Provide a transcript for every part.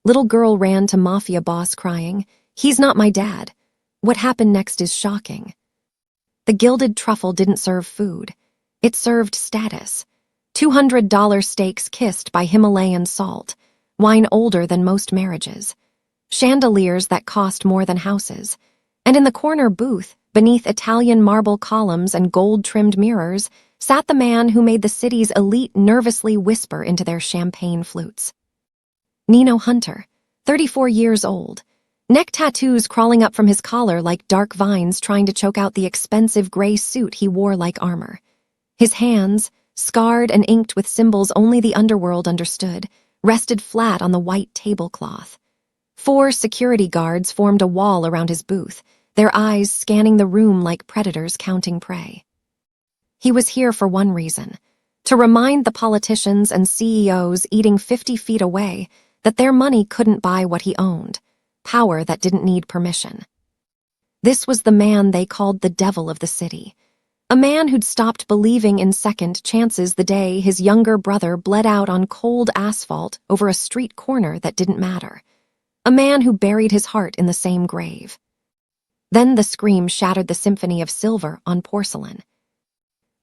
Little girl ran to Mafia boss crying, "He's not my dad." What happened next is shocking. The gilded truffle didn't serve food. It served status. $200 steaks kissed by Himalayan salt, wine older than most marriages, chandeliers that cost more than houses, and in the corner booth, beneath Italian marble columns and gold-trimmed mirrors, sat the man who made the city's elite nervously whisper into their champagne flutes. Nino Hunter, 34 years old, neck tattoos crawling up from his collar like dark vines trying to choke out the expensive gray suit he wore like armor. His hands, scarred and inked with symbols only the underworld understood, rested flat on the white tablecloth. 4 security guards formed a wall around his booth, their eyes scanning the room like predators counting prey. He was here for one reason: to remind the politicians and CEOs eating 50 feet away that their money couldn't buy what he owned, power that didn't need permission. This was the man they called the devil of the city. A man who'd stopped believing in second chances the day his younger brother bled out on cold asphalt over a street corner that didn't matter. A man who buried his heart in the same grave. Then the scream shattered the symphony of silver on porcelain.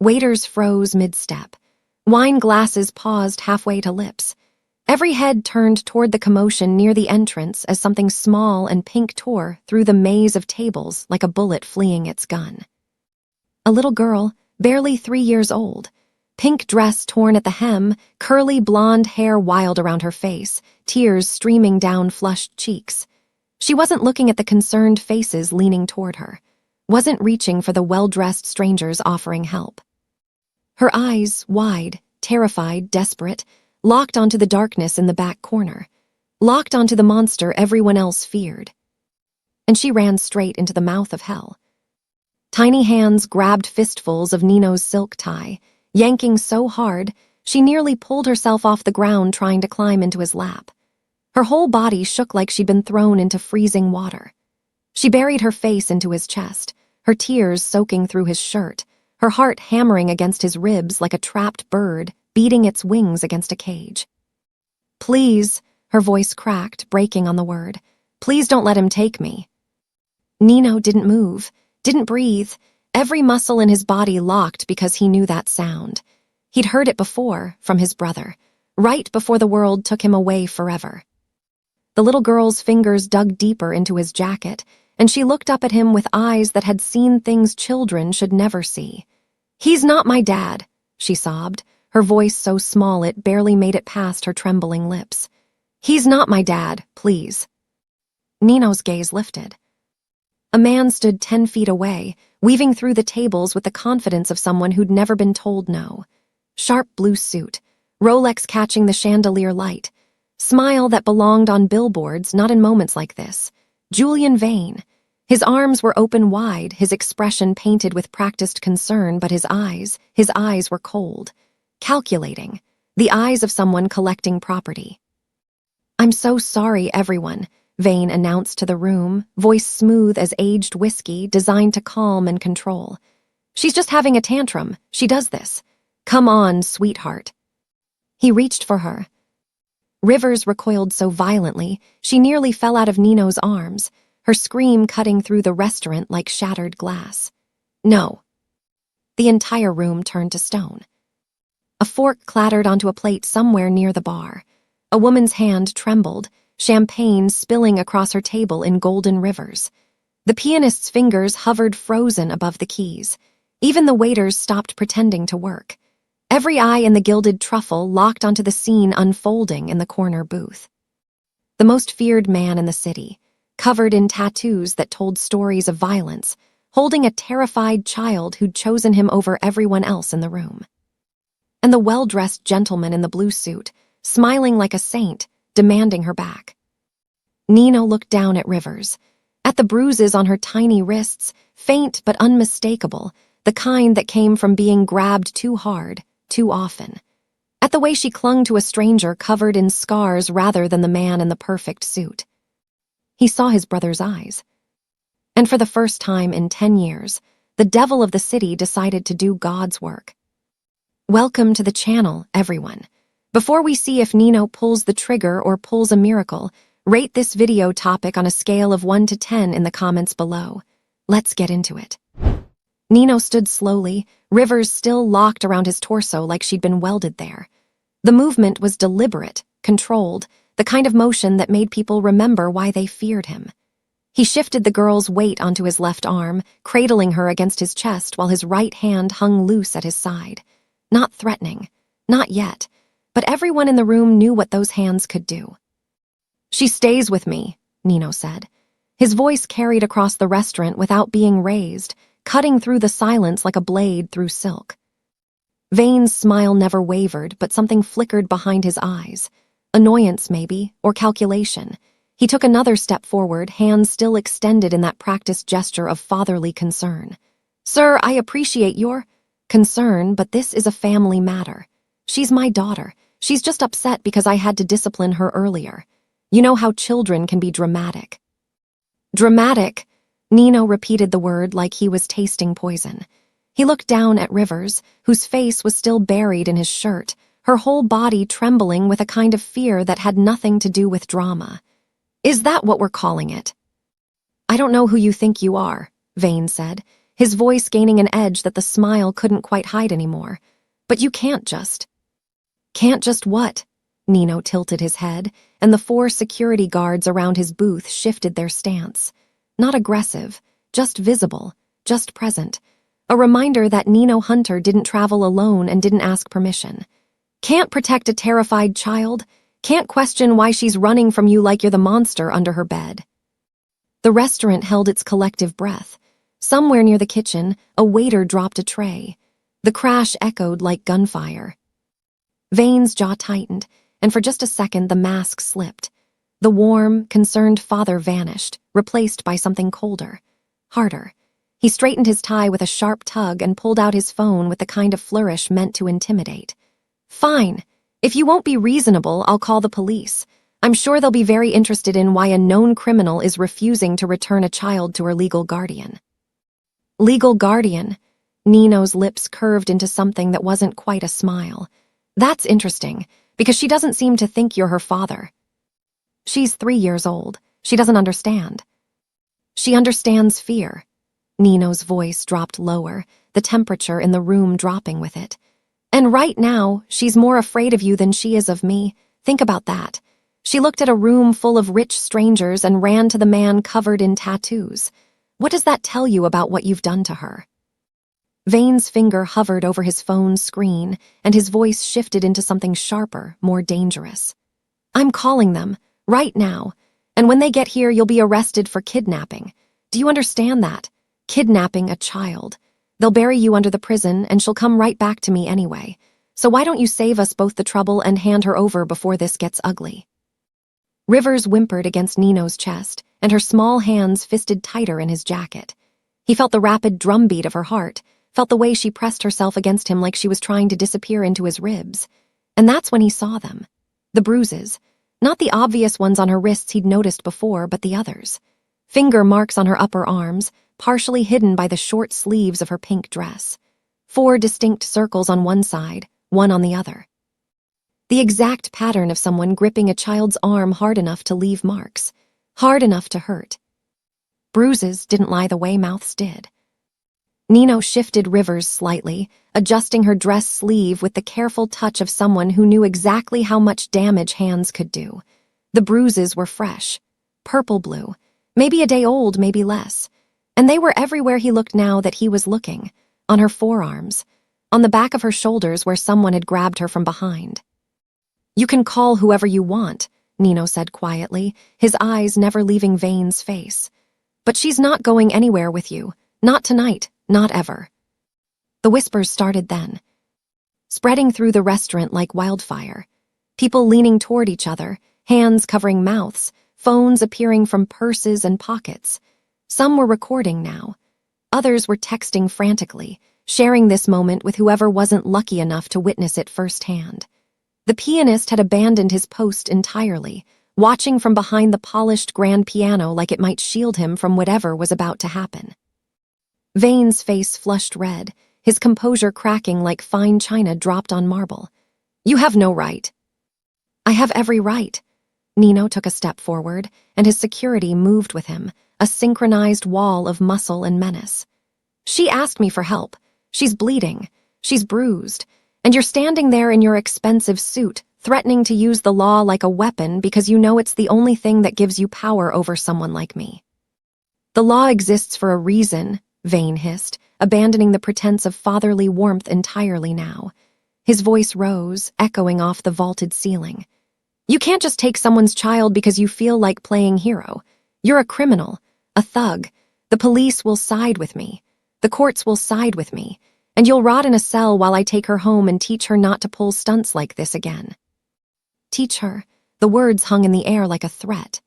Waiters froze mid-step. Wine glasses paused halfway to lips. Every head turned toward the commotion near the entrance as something small and pink tore through the maze of tables like a bullet fleeing its gun. A little girl, barely 3 years old, pink dress torn at the hem, curly blonde hair wild around her face, tears streaming down flushed cheeks. She wasn't looking at the concerned faces leaning toward her, wasn't reaching for the well-dressed strangers offering help. Her eyes, wide, terrified, desperate, locked onto the darkness in the back corner, locked onto the monster everyone else feared. And she ran straight into the mouth of hell. Tiny hands grabbed fistfuls of Nino's silk tie, yanking so hard she nearly pulled herself off the ground trying to climb into his lap. Her whole body shook like she'd been thrown into freezing water. She buried her face into his chest, her tears soaking through his shirt, her heart hammering against his ribs like a trapped bird beating its wings against a cage. "Please," her voice cracked, breaking on the word. "Please don't let him take me." Nino didn't move, didn't breathe, every muscle in his body locked because he knew that sound. He'd heard it before, from his brother, right before the world took him away forever. The little girl's fingers dug deeper into his jacket, and she looked up at him with eyes that had seen things children should never see. "He's not my dad," she sobbed, her voice so small it barely made it past her trembling lips. "He's not my dad, please." Nino's gaze lifted. A man stood 10 feet away, weaving through the tables with the confidence of someone who'd never been told no. Sharp blue suit, Rolex catching the chandelier light, smile that belonged on billboards, not in moments like this. Julian Vane. His arms were open wide, his expression painted with practiced concern, but his eyes were cold, calculating, the eyes of someone collecting property. "I'm so sorry, everyone," Vane announced to the room, voice smooth as aged whiskey, designed to calm and control. "She's just having a tantrum. She does this. Come on, sweetheart." He reached for her. Rivers recoiled so violently, she nearly fell out of Nino's arms, her scream cutting through the restaurant like shattered glass. "No." The entire room turned to stone. A fork clattered onto a plate somewhere near the bar. A woman's hand trembled, champagne spilling across her table in golden rivers. The pianist's fingers hovered frozen above the keys. Even the waiters stopped pretending to work. Every eye in the gilded truffle locked onto the scene unfolding in the corner booth. The most feared man in the city, covered in tattoos that told stories of violence, holding a terrified child who'd chosen him over everyone else in the room. And the well-dressed gentleman in the blue suit, smiling like a saint, demanding her back. Nino looked down at Rivers, at the bruises on her tiny wrists, faint but unmistakable, the kind that came from being grabbed too hard, too often. At the way she clung to a stranger covered in scars rather than the man in the perfect suit. He saw his brother's eyes. And for the first time in 10 years, the devil of the city decided to do God's work. Welcome to the channel, everyone. Before we see if Nino pulls the trigger or pulls a miracle, Rate this video topic on a scale of 1 to 10 in the comments below. Let's get into it. Nino stood slowly, Rivers still locked around his torso like she'd been welded there. The movement was deliberate, controlled, the kind of motion that made people remember why they feared him. He shifted the girl's weight onto his left arm, cradling her against his chest while his right hand hung loose at his side. Not threatening. Not yet. But everyone in the room knew what those hands could do. "She stays with me," Nino said. His voice carried across the restaurant without being raised, cutting through the silence like a blade through silk. Vane's smile never wavered, but something flickered behind his eyes. Annoyance, maybe, or calculation. He took another step forward, hands still extended in that practiced gesture of fatherly concern. "Sir, I appreciate your concern, but this is a family matter. She's my daughter. She's just upset because I had to discipline her earlier. You know how children can be dramatic." "Dramatic?" Nino repeated the word like he was tasting poison. He looked down at Rivers, whose face was still buried in his shirt, her whole body trembling with a kind of fear that had nothing to do with drama. "Is that what we're calling it?" "I don't know who you think you are," Vane said, his voice gaining an edge that the smile couldn't quite hide anymore. "But you can't just." "Can't just what?" Nino tilted his head, and the 4 security guards around his booth shifted their stance. Not aggressive, just visible, just present. A reminder that Nino Hunter didn't travel alone and didn't ask permission. "Can't protect a terrified child? Can't question why she's running from you like you're the monster under her bed?" The restaurant held its collective breath. Somewhere near the kitchen, a waiter dropped a tray. The crash echoed like gunfire. Vane's jaw tightened, and for just a second the mask slipped. The warm, concerned father vanished, replaced by something colder, harder. He straightened his tie with a sharp tug and pulled out his phone with the kind of flourish meant to intimidate. "Fine. If you won't be reasonable, I'll call the police. I'm sure they'll be very interested in why a known criminal is refusing to return a child to her legal guardian." "Legal guardian?" Nino's lips curved into something that wasn't quite a smile. "That's interesting, because she doesn't seem to think you're her father." "She's 3 years old. She doesn't understand." "She understands fear." Nino's voice dropped lower, the temperature in the room dropping with it. "And right now, she's more afraid of you than she is of me. Think about that. She looked at a room full of rich strangers and ran to the man covered in tattoos. What does that tell you about what you've done to her?" Vane's finger hovered over his phone's screen, and his voice shifted into something sharper, more dangerous. "I'm calling them, right now, and when they get here you'll be arrested for kidnapping. Do you understand that? Kidnapping a child. They'll bury you under the prison, and she'll come right back to me anyway. So why don't you save us both the trouble and hand her over before this gets ugly?" Rivers whimpered against Nino's chest, and her small hands fisted tighter in his jacket. He felt the rapid drumbeat of her heart, felt the way she pressed herself against him like she was trying to disappear into his ribs. And that's when he saw them. The bruises. Not the obvious ones on her wrists he'd noticed before, but the others. Finger marks on her upper arms, partially hidden by the short sleeves of her pink dress. 4 distinct circles on one side, one on the other. The exact pattern of someone gripping a child's arm hard enough to leave marks, hard enough to hurt. Bruises didn't lie the way mouths did. Nino shifted Rivers slightly, adjusting her dress sleeve with the careful touch of someone who knew exactly how much damage hands could do. The bruises were fresh, purple-blue, maybe a day old, maybe less. And they were everywhere he looked now that he was looking, on her forearms, on the back of her shoulders where someone had grabbed her from behind. "You can call whoever you want," Nino said quietly, his eyes never leaving Vane's face. "But she's not going anywhere with you. Not tonight, not ever." The whispers started then, spreading through the restaurant like wildfire. People leaning toward each other, hands covering mouths, phones appearing from purses and pockets. Some were recording now. Others were texting frantically, sharing this moment with whoever wasn't lucky enough to witness it firsthand. The pianist had abandoned his post entirely, watching from behind the polished grand piano like it might shield him from whatever was about to happen. Vane's face flushed red, his composure cracking like fine china dropped on marble. "You have no right." "I have every right." Nino took a step forward, and his security moved with him, a synchronized wall of muscle and menace. She asked me for help. She's bleeding. She's bruised. And you're standing there in your expensive suit, threatening to use the law like a weapon because you know it's the only thing that gives you power over someone like me. The law exists for a reason, Vane hissed, abandoning the pretense of fatherly warmth entirely now. His voice rose, echoing off the vaulted ceiling. You can't just take someone's child because you feel like playing hero. You're a criminal, a thug. The police will side with me. The courts will side with me. And you'll rot in a cell while I take her home and teach her not to pull stunts like this again. Teach her. The words hung in the air like a threat.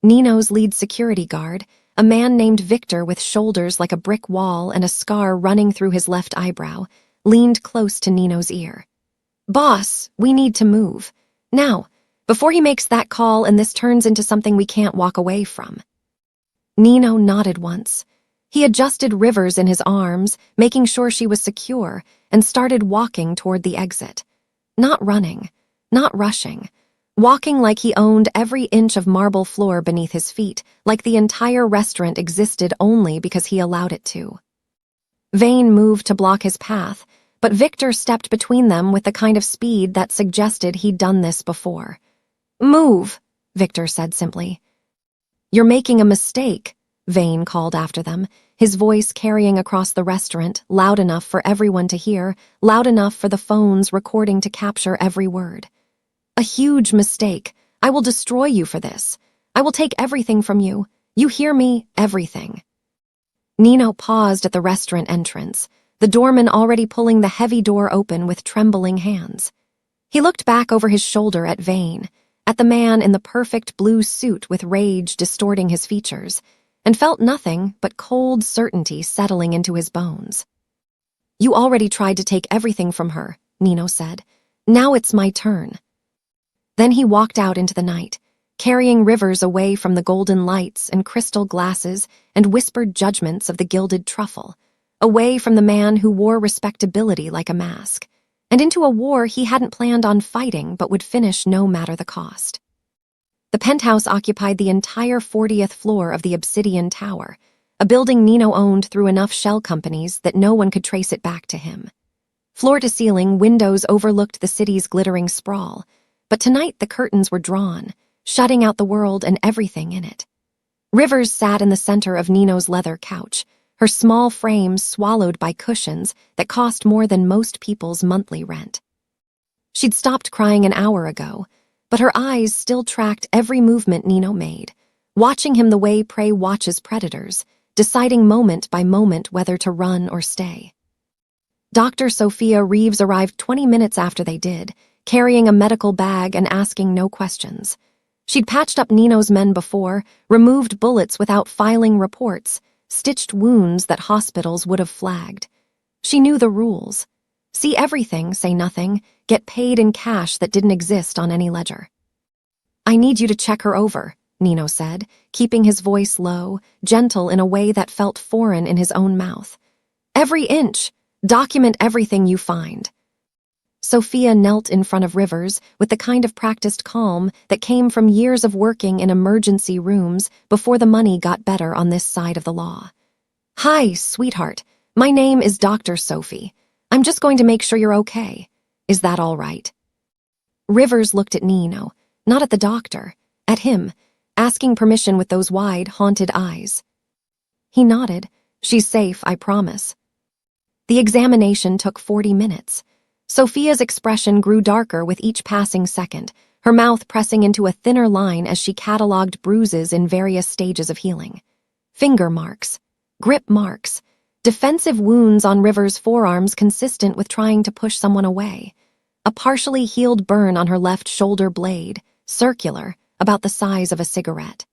Nino's lead security guard, a man named Victor with shoulders like a brick wall and a scar running through his left eyebrow, leaned close to Nino's ear. Boss, we need to move. Now, before he makes that call and this turns into something we can't walk away from. Nino nodded once. He adjusted Rivers in his arms, making sure she was secure, and started walking toward the exit. Not running, not rushing. Walking like he owned every inch of marble floor beneath his feet, like the entire restaurant existed only because he allowed it to. Vane moved to block his path, but Victor stepped between them with the kind of speed that suggested he'd done this before. Move, Victor said simply. You're making a mistake, Vane called after them, his voice carrying across the restaurant, loud enough for everyone to hear, loud enough for the phones recording to capture every word. A huge mistake. I will destroy you for this. I will take everything from you. You hear me? Everything. Nino paused at the restaurant entrance, the doorman already pulling the heavy door open with trembling hands. He looked back over his shoulder at Vane, at the man in the perfect blue suit with rage distorting his features, and felt nothing but cold certainty settling into his bones. You already tried to take everything from her, Nino said. Now it's my turn. Then he walked out into the night, carrying Rivers away from the golden lights and crystal glasses and whispered judgments of the gilded truffle, away from the man who wore respectability like a mask, and into a war he hadn't planned on fighting but would finish no matter the cost. The penthouse occupied the entire 40th floor of the Obsidian Tower, a building Nino owned through enough shell companies that no one could trace it back to him. Floor to ceiling, windows overlooked the city's glittering sprawl, but tonight the curtains were drawn, shutting out the world and everything in it. Rivers sat in the center of Nino's leather couch, her small frame swallowed by cushions that cost more than most people's monthly rent. She'd stopped crying an hour ago, but her eyes still tracked every movement Nino made, watching him the way prey watches predators, deciding moment by moment whether to run or stay. Dr. Sophia Reeves arrived 20 minutes after they did, carrying a medical bag and asking no questions. She'd patched up Nino's men before, removed bullets without filing reports, stitched wounds that hospitals would have flagged. She knew the rules. See everything, say nothing, get paid in cash that didn't exist on any ledger. I need you to check her over, Nino said, keeping his voice low, gentle in a way that felt foreign in his own mouth. Every inch. Document everything you find. Sophia knelt in front of Rivers with the kind of practiced calm that came from years of working in emergency rooms before the money got better on this side of the law. Hi, sweetheart. My name is Dr. Sophie. I'm just going to make sure you're okay. Is that all right? Rivers looked at Nino, not at the doctor, at him, asking permission with those wide, haunted eyes. He nodded. She's safe, I promise. The examination took 40 minutes. Sophia's expression grew darker with each passing second, her mouth pressing into a thinner line as she catalogued bruises in various stages of healing. Finger marks, grip marks, defensive wounds on Rivers' forearms consistent with trying to push someone away. A partially healed burn on her left shoulder blade, circular, about the size of a cigarette.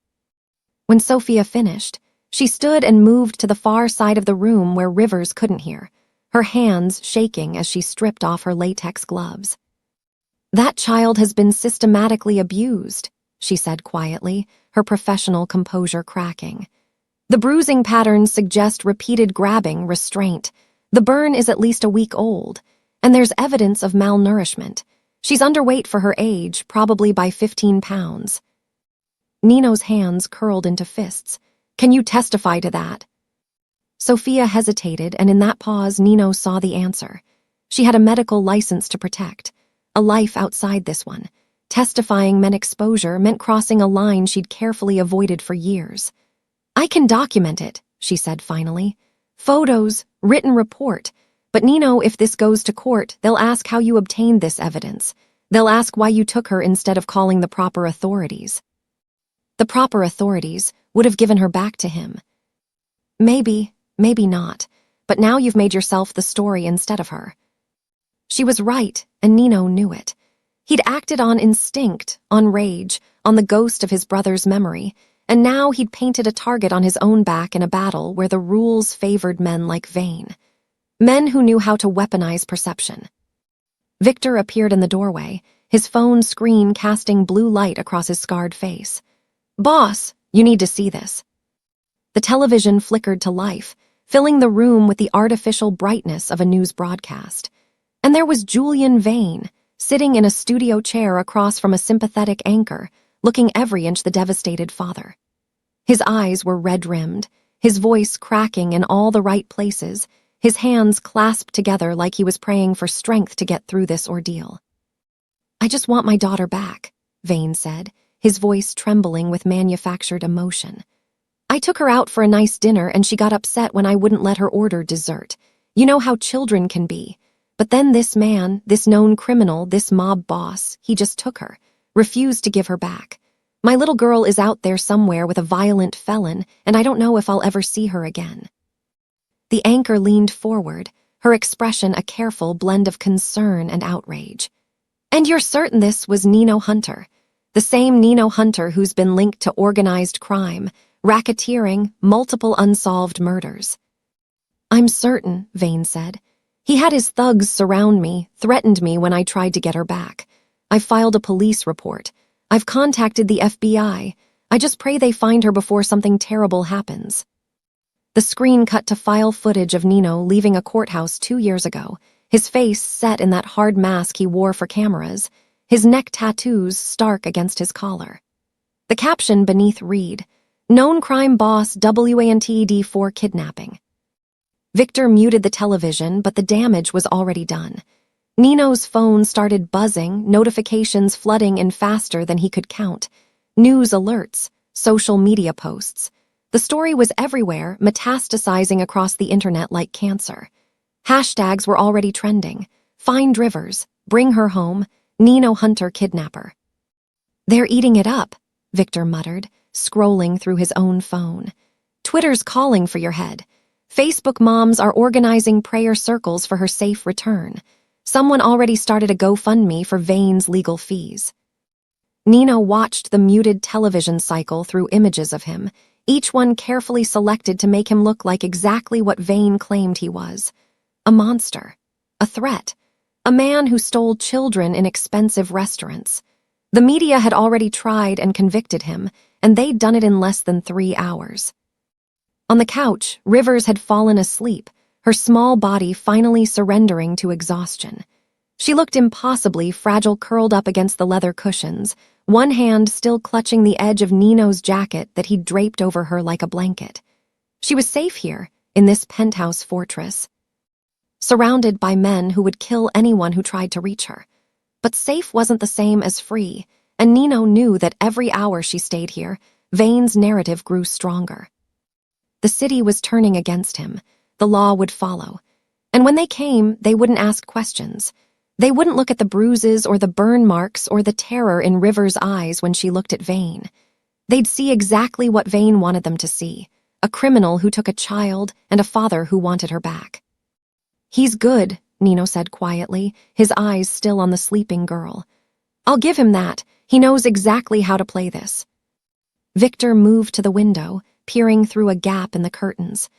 When Sophia finished, she stood and moved to the far side of the room where Rivers couldn't hear, her hands shaking as she stripped off her latex gloves. That child has been systematically abused, she said quietly, her professional composure cracking. The bruising patterns suggest repeated grabbing, restraint. The burn is at least a week old, and there's evidence of malnourishment. She's underweight for her age, probably by 15 pounds. Nino's hands curled into fists. Can you testify to that? Sophia hesitated, and in that pause, Nino saw the answer. She had a medical license to protect, a life outside this one. Testifying meant exposure, meant crossing a line she'd carefully avoided for years. I can document it, she said finally. Photos, written report. But Nino, if this goes to court, they'll ask how you obtained this evidence. They'll ask why you took her instead of calling the proper authorities. The proper authorities would have given her back to him. Maybe not. But now you've made yourself the story instead of her. She was right, and Nino knew it. He'd acted on instinct, on rage, on the ghost of his brother's memory, and now he'd painted a target on his own back in a battle where the rules favored men like Vane. Men who knew how to weaponize perception. Victor appeared in the doorway, his phone screen casting blue light across his scarred face. Boss, you need to see this. The television flickered to life, filling the room with the artificial brightness of a news broadcast. And there was Julian Vane, sitting in a studio chair across from a sympathetic anchor, looking every inch the devastated father. His eyes were red-rimmed, his voice cracking in all the right places, his hands clasped together like he was praying for strength to get through this ordeal. I just want my daughter back, Vane said, his voice trembling with manufactured emotion. I took her out for a nice dinner and she got upset when I wouldn't let her order dessert. You know how children can be. But then this man, this known criminal, this mob boss, he just took her, refused to give her back. My little girl is out there somewhere with a violent felon, and I don't know if I'll ever see her again. The anchor leaned forward, her expression a careful blend of concern and outrage. And you're certain this was Nino Hunter, the same Nino Hunter who's been linked to organized crime, racketeering, multiple unsolved murders. I'm certain, Vane said. He had his thugs surround me, threatened me when I tried to get her back. I filed a police report. I've contacted the FBI. I just pray they find her before something terrible happens. The screen cut to file footage of Nino leaving a courthouse 2 years ago, his face set in that hard mask he wore for cameras, his neck tattoos stark against his collar. The caption beneath read, Known crime boss WANTED for kidnapping. Victor muted the television, but the damage was already done. Nino's phone started buzzing, notifications flooding in faster than he could count. News alerts, social media posts. The story was everywhere, metastasizing across the internet like cancer. Hashtags were already trending. Find Rivers, bring her home, Nino Hunter kidnapper. They're eating it up, Victor muttered, scrolling through his own phone. Twitter's calling for your head. Facebook moms are organizing prayer circles for her safe return. Someone already started a GoFundMe for Vane's legal fees. Nino watched the muted television cycle through images of him, each one carefully selected to make him look like exactly what Vane claimed he was. A monster. A threat. A man who stole children in expensive restaurants. The media had already tried and convicted him, and they'd done it in less than 3 hours. On the couch, Rivers had fallen asleep, her small body finally surrendering to exhaustion. She looked impossibly fragile, curled up against the leather cushions, one hand still clutching the edge of Nino's jacket that he'd draped over her like a blanket. She was safe here, in this penthouse fortress, surrounded by men who would kill anyone who tried to reach her. But safe wasn't the same as free, and Nino knew that every hour she stayed here, Vane's narrative grew stronger. The city was turning against him. The law would follow. And when they came, they wouldn't ask questions. They wouldn't look at the bruises or the burn marks or the terror in River's eyes when she looked at Vane. They'd see exactly what Vane wanted them to see, a criminal who took a child and a father who wanted her back. He's good, Nino said quietly, his eyes still on the sleeping girl. I'll give him that. He knows exactly how to play this. Victor moved to the window, peering through a gap in the curtains.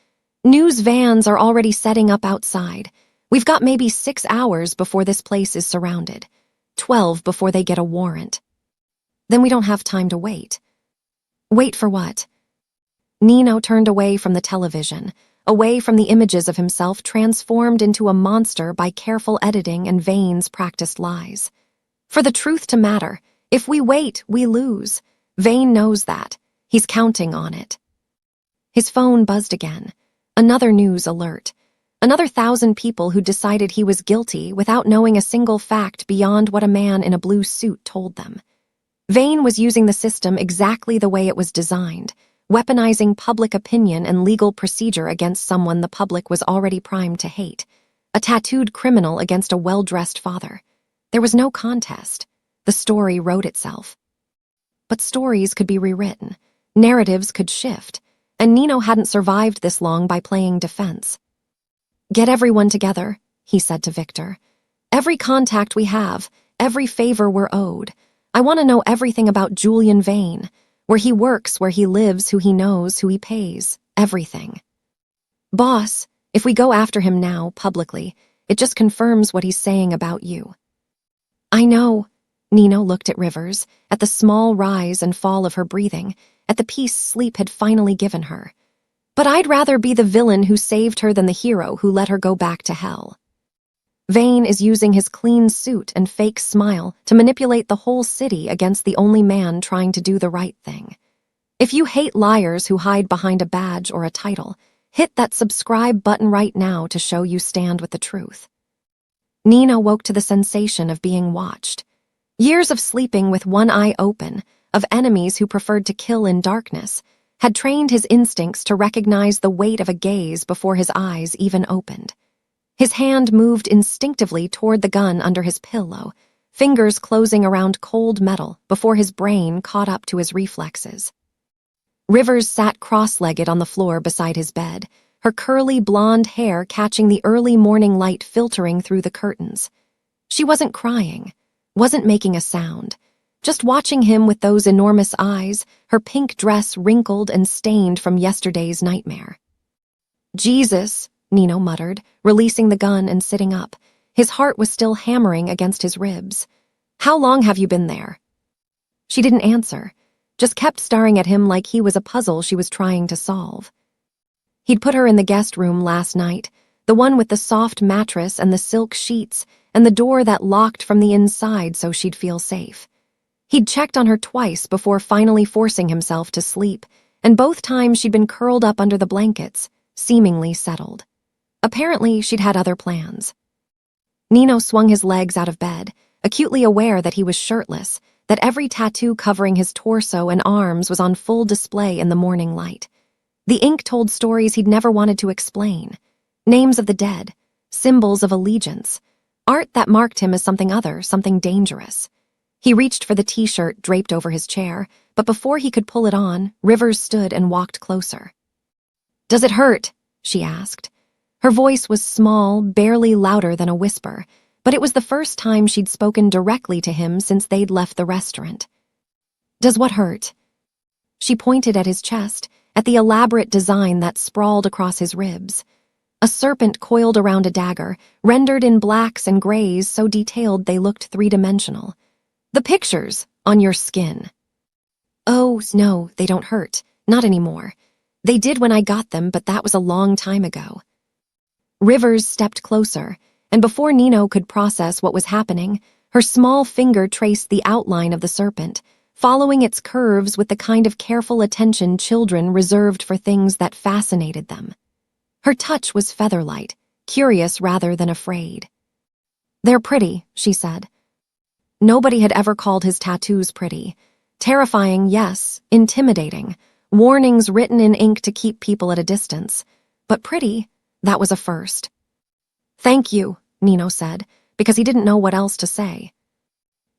News vans are already setting up outside. We've got maybe 6 hours before this place is surrounded. 12 before they get a warrant. Then we don't have time to wait. Wait for what? Nino turned away from the television, away from the images of himself transformed into a monster by careful editing and Vane's practiced lies. For the truth to matter, if we wait, we lose. Vane knows that. He's counting on it. His phone buzzed again. Another news alert. Another 1,000 people who decided he was guilty without knowing a single fact beyond what a man in a blue suit told them. Vane was using the system exactly the way it was designed, weaponizing public opinion and legal procedure against someone the public was already primed to hate. A tattooed criminal against a well-dressed father. There was no contest. The story wrote itself. But stories could be rewritten. Narratives could shift. And Nino hadn't survived this long by playing defense. "Get everyone together," he said to Victor. "Every contact we have, every favor we're owed. I want to know everything about Julian Vane, where he works, where he lives, who he knows, who he pays, everything. Boss, if we go after him now, publicly, it just confirms what he's saying about you." "I know." Nino looked at Rivers, at the small rise and fall of her breathing, at the peace sleep had finally given her. "But I'd rather be the villain who saved her than the hero who let her go back to hell." Vane is using his clean suit and fake smile to manipulate the whole city against the only man trying to do the right thing. If you hate liars who hide behind a badge or a title, hit that subscribe button right now to show you stand with the truth. Nino woke to the sensation of being watched. Years of sleeping with one eye open, of enemies who preferred to kill in darkness, had trained his instincts to recognize the weight of a gaze before his eyes even opened. His hand moved instinctively toward the gun under his pillow, fingers closing around cold metal before his brain caught up to his reflexes. Rivers sat cross-legged on the floor beside his bed, her curly blonde hair catching the early morning light filtering through the curtains. She wasn't crying, wasn't making a sound, just watching him with those enormous eyes, her pink dress wrinkled and stained from yesterday's nightmare. "Jesus," Nino muttered, releasing the gun and sitting up. His heart was still hammering against his ribs. "How long have you been there?" She didn't answer, just kept staring at him like he was a puzzle she was trying to solve. He'd put her in the guest room last night, the one with the soft mattress and the silk sheets and the door that locked from the inside so she'd feel safe. He'd checked on her twice before finally forcing himself to sleep, and both times she'd been curled up under the blankets, seemingly settled. Apparently, she'd had other plans. Nino swung his legs out of bed, acutely aware that he was shirtless, that every tattoo covering his torso and arms was on full display in the morning light. The ink told stories he'd never wanted to explain. Names of the dead, symbols of allegiance, art that marked him as something other, something dangerous. He reached for the t-shirt draped over his chair, but before he could pull it on, Rivers stood and walked closer. "Does it hurt?" she asked. Her voice was small, barely louder than a whisper, but it was the first time she'd spoken directly to him since they'd left the restaurant. "Does what hurt?" She pointed at his chest, at the elaborate design that sprawled across his ribs. A serpent coiled around a dagger, rendered in blacks and grays so detailed they looked three-dimensional. "The pictures on your skin." "Oh, no, they don't hurt. Not anymore. They did when I got them, but that was a long time ago." Rivers stepped closer, and before Nino could process what was happening, her small finger traced the outline of the serpent, following its curves with the kind of careful attention children reserved for things that fascinated them. Her touch was feather-light, curious rather than afraid. "They're pretty," she said. Nobody had ever called his tattoos pretty. Terrifying, yes, intimidating, warnings written in ink to keep people at a distance. But pretty, that was a first. "Thank you," Nino said, because he didn't know what else to say.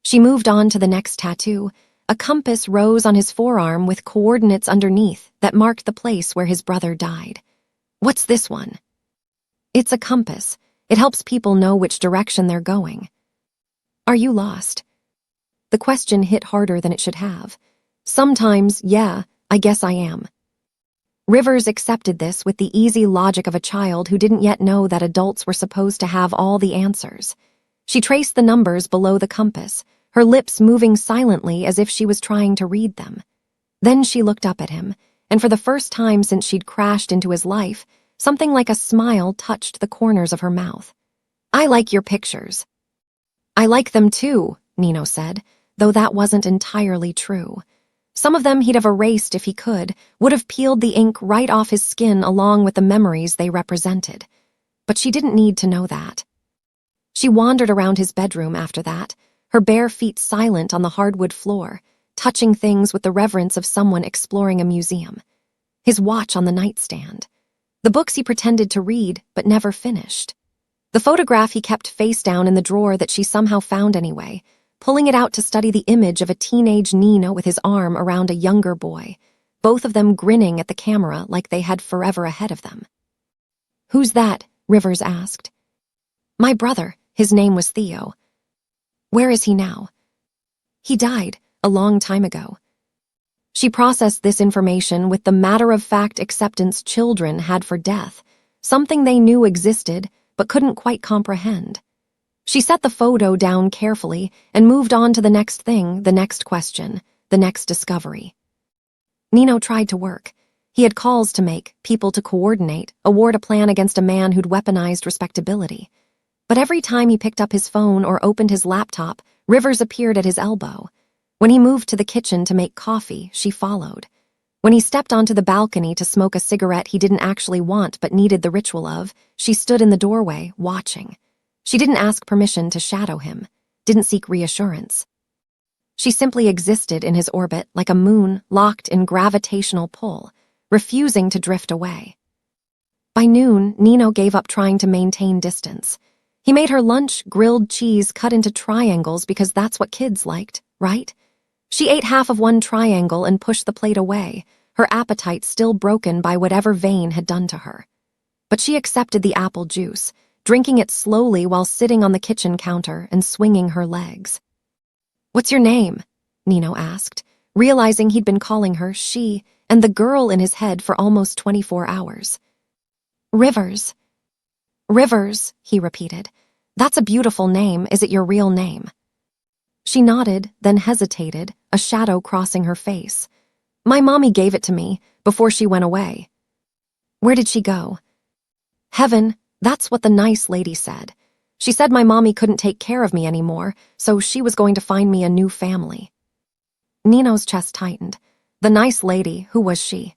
She moved on to the next tattoo. A compass rose on his forearm with coordinates underneath that marked the place where his brother died. "What's this one?" "It's a compass. It helps people know which direction they're going." "Are you lost?" The question hit harder than it should have. "Sometimes, yeah, I guess I am." Rivers accepted this with the easy logic of a child who didn't yet know that adults were supposed to have all the answers. She traced the numbers below the compass, her lips moving silently as if she was trying to read them. Then she looked up at him, and for the first time since she'd crashed into his life, something like a smile touched the corners of her mouth. "I like your pictures." "I like them too," Nino said, though that wasn't entirely true. Some of them he'd have erased if he could, would have peeled the ink right off his skin along with the memories they represented. But she didn't need to know that. She wandered around his bedroom after that, her bare feet silent on the hardwood floor, touching things with the reverence of someone exploring a museum. His watch on the nightstand. The books he pretended to read but never finished. The photograph he kept face down in the drawer that she somehow found anyway, pulling it out to study the image of a teenage Nino with his arm around a younger boy, both of them grinning at the camera like they had forever ahead of them. "Who's that?" Rivers asked. "My brother. His name was Theo." "Where is he now?" "He died, a long time ago." She processed this information with the matter-of-fact acceptance children had for death, something they knew existed but couldn't quite comprehend. She set the photo down carefully and moved on to the next thing, the next question, the next discovery. Nino tried to work. He had calls to make, people to coordinate, award a plan against a man who'd weaponized respectability. But every time he picked up his phone or opened his laptop, Rivers appeared at his elbow. When he moved to the kitchen to make coffee, she followed. When he stepped onto the balcony to smoke a cigarette he didn't actually want but needed the ritual of, she stood in the doorway, watching. She didn't ask permission to shadow him, didn't seek reassurance. She simply existed in his orbit like a moon locked in gravitational pull, refusing to drift away. By noon, Nino gave up trying to maintain distance. He made her lunch, grilled cheese cut into triangles because that's what kids liked, right? She ate half of one triangle and pushed the plate away, her appetite still broken by whatever Vane had done to her. But she accepted the apple juice, drinking it slowly while sitting on the kitchen counter and swinging her legs. "What's your name?" Nino asked, realizing he'd been calling her she and the girl in his head for almost 24 hours. "Rivers." "Rivers," he repeated. "That's a beautiful name. Is it your real name?" She nodded, then hesitated, a shadow crossing her face. "My mommy gave it to me, before she went away." "Where did she go?" "Heaven, that's what the nice lady said. She said my mommy couldn't take care of me anymore, so she was going to find me a new family." Nino's chest tightened. The nice lady, who was she?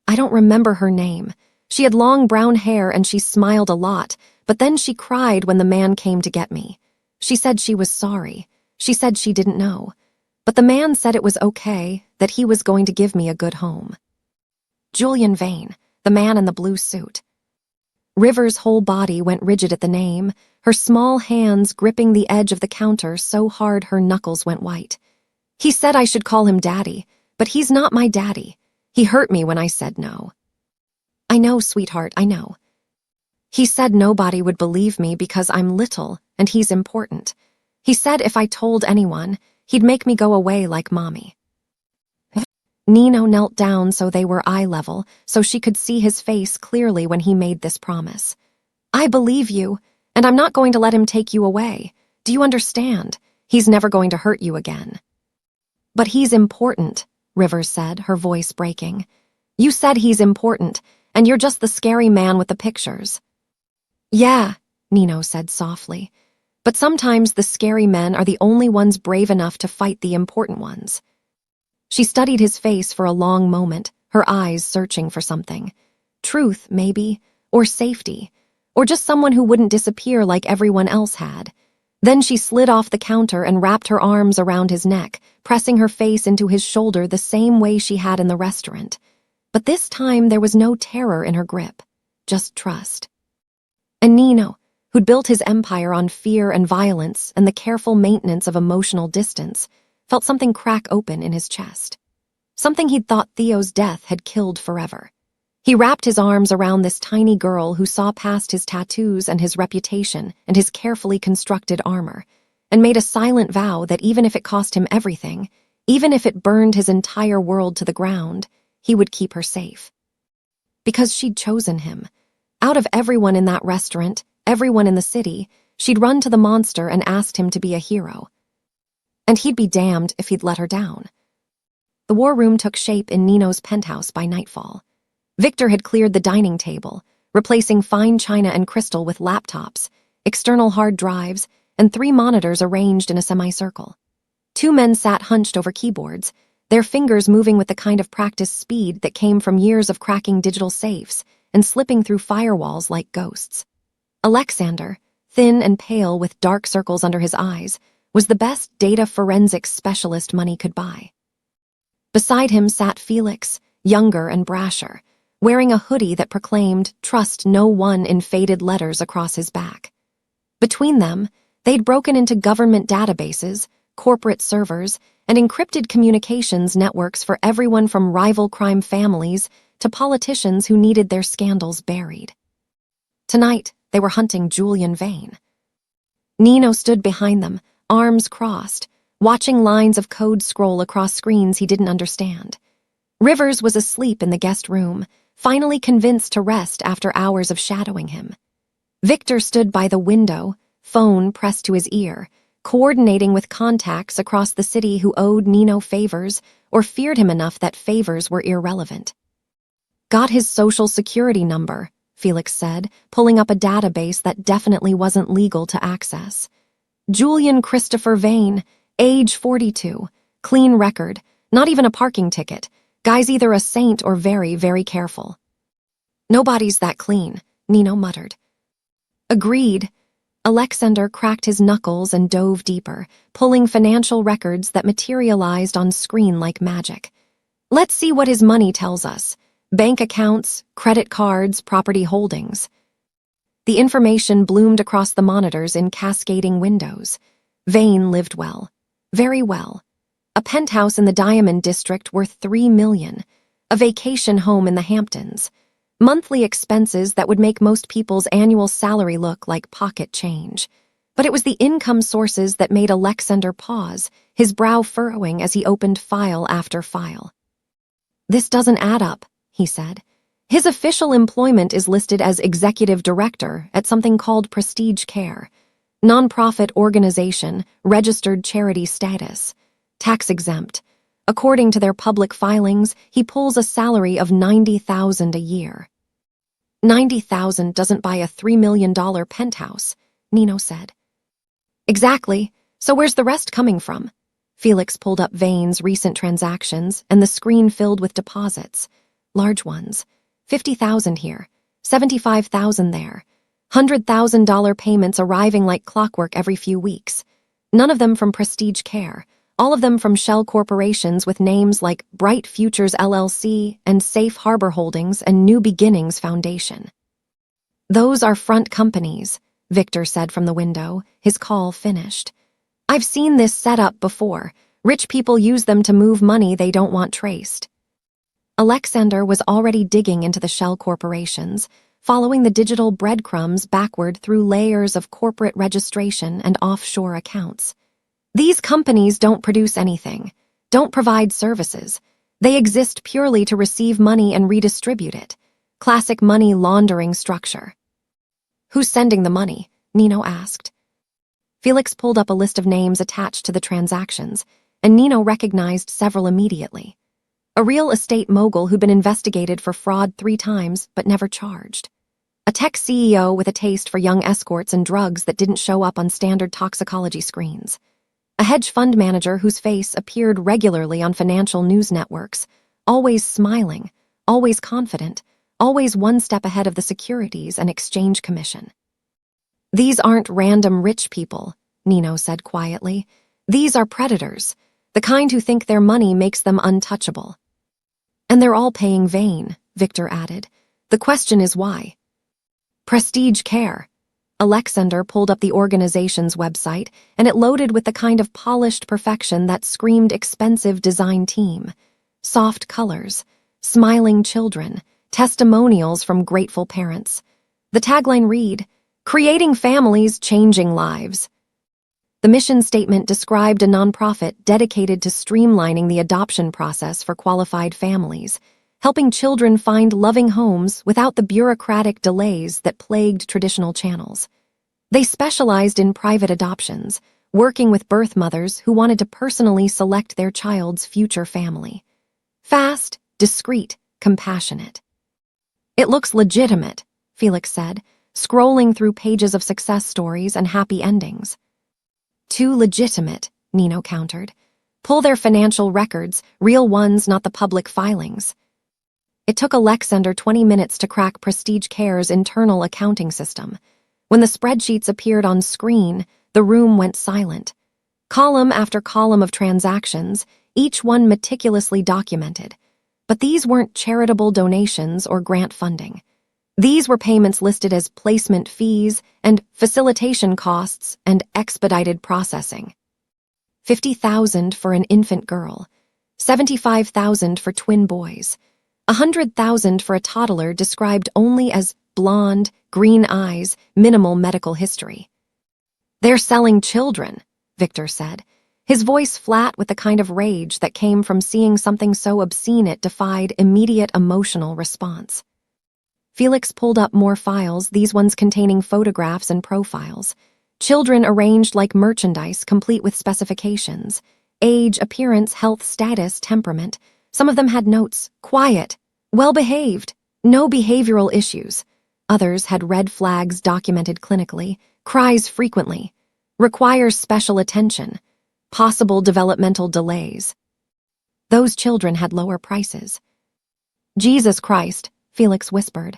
"I don't remember her name. She had long brown hair and she smiled a lot, but then she cried when the man came to get me. She said she was sorry. She said she didn't know. But the man said it was okay, that he was going to give me a good home." Julian Vane, the man in the blue suit. Rivers' whole body went rigid at the name, her small hands gripping the edge of the counter so hard her knuckles went white. "He said I should call him Daddy, but he's not my daddy. He hurt me when I said no." "I know, sweetheart, I know. He said nobody would believe me because I'm little and he's important. He said if I told anyone, he'd make me go away like Mommy." Nino knelt down so they were eye level, so she could see his face clearly when he made this promise. "I believe you, and I'm not going to let him take you away. Do you understand? He's never going to hurt you again." "But he's important," Rivers said, her voice breaking. "You said he's important, and you're just the scary man with the pictures." "Yeah," Nino said softly. "But sometimes the scary men are the only ones brave enough to fight the important ones." She studied his face for a long moment, her eyes searching for something. Truth, maybe, or safety, or just someone who wouldn't disappear like everyone else had. Then she slid off the counter and wrapped her arms around his neck, pressing her face into his shoulder the same way she had in the restaurant. But this time there was no terror in her grip, just trust. And Nino, who'd built his empire on fear and violence and the careful maintenance of emotional distance, felt something crack open in his chest. Something he'd thought Theo's death had killed forever. He wrapped his arms around this tiny girl who saw past his tattoos and his reputation and his carefully constructed armor, and made a silent vow that even if it cost him everything, even if it burned his entire world to the ground, he would keep her safe. Because she'd chosen him. Out of everyone in that restaurant, everyone in the city, she'd run to the monster and asked him to be a hero. And he'd be damned if he'd let her down. The war room took shape in Nino's penthouse by nightfall. Victor had cleared the dining table, replacing fine china and crystal with laptops, external hard drives, and 3 monitors arranged in a semicircle. 2 men sat hunched over keyboards, their fingers moving with the kind of practiced speed that came from years of cracking digital safes and slipping through firewalls like ghosts. Alexander, thin and pale with dark circles under his eyes, was the best data forensics specialist money could buy. Beside him sat Felix, younger and brasher, wearing a hoodie that proclaimed "Trust no one" in faded letters across his back. Between them, they'd broken into government databases, corporate servers, and encrypted communications networks for everyone from rival crime families to politicians who needed their scandals buried. Tonight, they were hunting Julian Vane. Nino stood behind them, arms crossed, watching lines of code scroll across screens he didn't understand. Rivers was asleep in the guest room, finally convinced to rest after hours of shadowing him. Victor stood by the window, phone pressed to his ear, coordinating with contacts across the city who owed Nino favors or feared him enough that favors were irrelevant. "Got his social security number," Felix said, pulling up a database that definitely wasn't legal to access. "Julian Christopher Vane, age 42, clean record, not even a parking ticket. Guy's either a saint or very, very careful." "Nobody's that clean," Nino muttered. "Agreed." Alexander cracked his knuckles and dove deeper, pulling financial records that materialized on screen like magic. "Let's see what his money tells us. Bank accounts, credit cards, property holdings." The information bloomed across the monitors in cascading windows. Vane lived well. Very well. A penthouse in the Diamond District worth $3 million. A vacation home in the Hamptons. Monthly expenses that would make most people's annual salary look like pocket change. But it was the income sources that made Alexander pause, his brow furrowing as he opened file after file. "This doesn't add up," he said. "His official employment is listed as executive director at something called Prestige Care. Nonprofit organization, registered charity status. Tax exempt. According to their public filings, he pulls a salary of $90,000 a year." $90,000 doesn't buy a $3 million penthouse, Nino said. "Exactly. So where's the rest coming from?" Felix pulled up Vane's recent transactions, and the screen filled with deposits. Large ones. $50,000 here, $75,000 there. $100,000 payments arriving like clockwork every few weeks. None of them from Prestige Care. All of them from shell corporations with names like Bright Futures LLC and Safe Harbor Holdings and New Beginnings Foundation. "Those are front companies," Victor said from the window, his call finished. "I've seen this setup before. Rich people use them to move money they don't want traced." Alexander was already digging into the shell corporations, following the digital breadcrumbs backward through layers of corporate registration and offshore accounts. These companies don't produce anything, don't provide services. They exist purely to receive money and redistribute it. Classic money laundering structure. "Who's sending the money?" Nino asked. Felix pulled up a list of names attached to the transactions, and Nino recognized several immediately. A real estate mogul who'd been investigated for fraud 3 times but never charged. A tech CEO with a taste for young escorts and drugs that didn't show up on standard toxicology screens. A hedge fund manager whose face appeared regularly on financial news networks, always smiling, always confident, always one step ahead of the Securities and Exchange Commission. "These aren't random rich people," Nino said quietly. "These are predators, the kind who think their money makes them untouchable." "And they're all paying Vane," Victor added. "The question is why?" "Prestige Care." Alexander pulled up the organization's website, and it loaded with the kind of polished perfection that screamed expensive design team. Soft colors, smiling children, testimonials from grateful parents. The tagline read, "Creating families, changing lives." The mission statement described a nonprofit dedicated to streamlining the adoption process for qualified families, helping children find loving homes without the bureaucratic delays that plagued traditional channels. They specialized in private adoptions, working with birth mothers who wanted to personally select their child's future family. Fast, discreet, compassionate. "It looks legitimate," Felix said, scrolling through pages of success stories and happy endings. Too legitimate, Nino countered. Pull their financial records, real ones, not the public filings. It took Alexander 20 minutes to crack Prestige Care's internal accounting system. When the spreadsheets appeared on screen, the room went silent. Column after column of transactions, each one meticulously documented. But these weren't charitable donations or grant funding. These were payments listed as placement fees and facilitation costs and expedited processing. $50,000 for an infant girl, $75,000 for twin boys, $100,000 for a toddler described only as blonde, green eyes, minimal medical history. They're selling children, Victor said, his voice flat with the kind of rage that came from seeing something so obscene it defied immediate emotional response. Felix pulled up more files, these ones containing photographs and profiles. Children arranged like merchandise, complete with specifications. Age, appearance, health, status, temperament. Some of them had notes: quiet, well-behaved, no behavioral issues. Others had red flags documented clinically, cries frequently, requires special attention, possible developmental delays. Those children had lower prices. Jesus Christ, Felix whispered.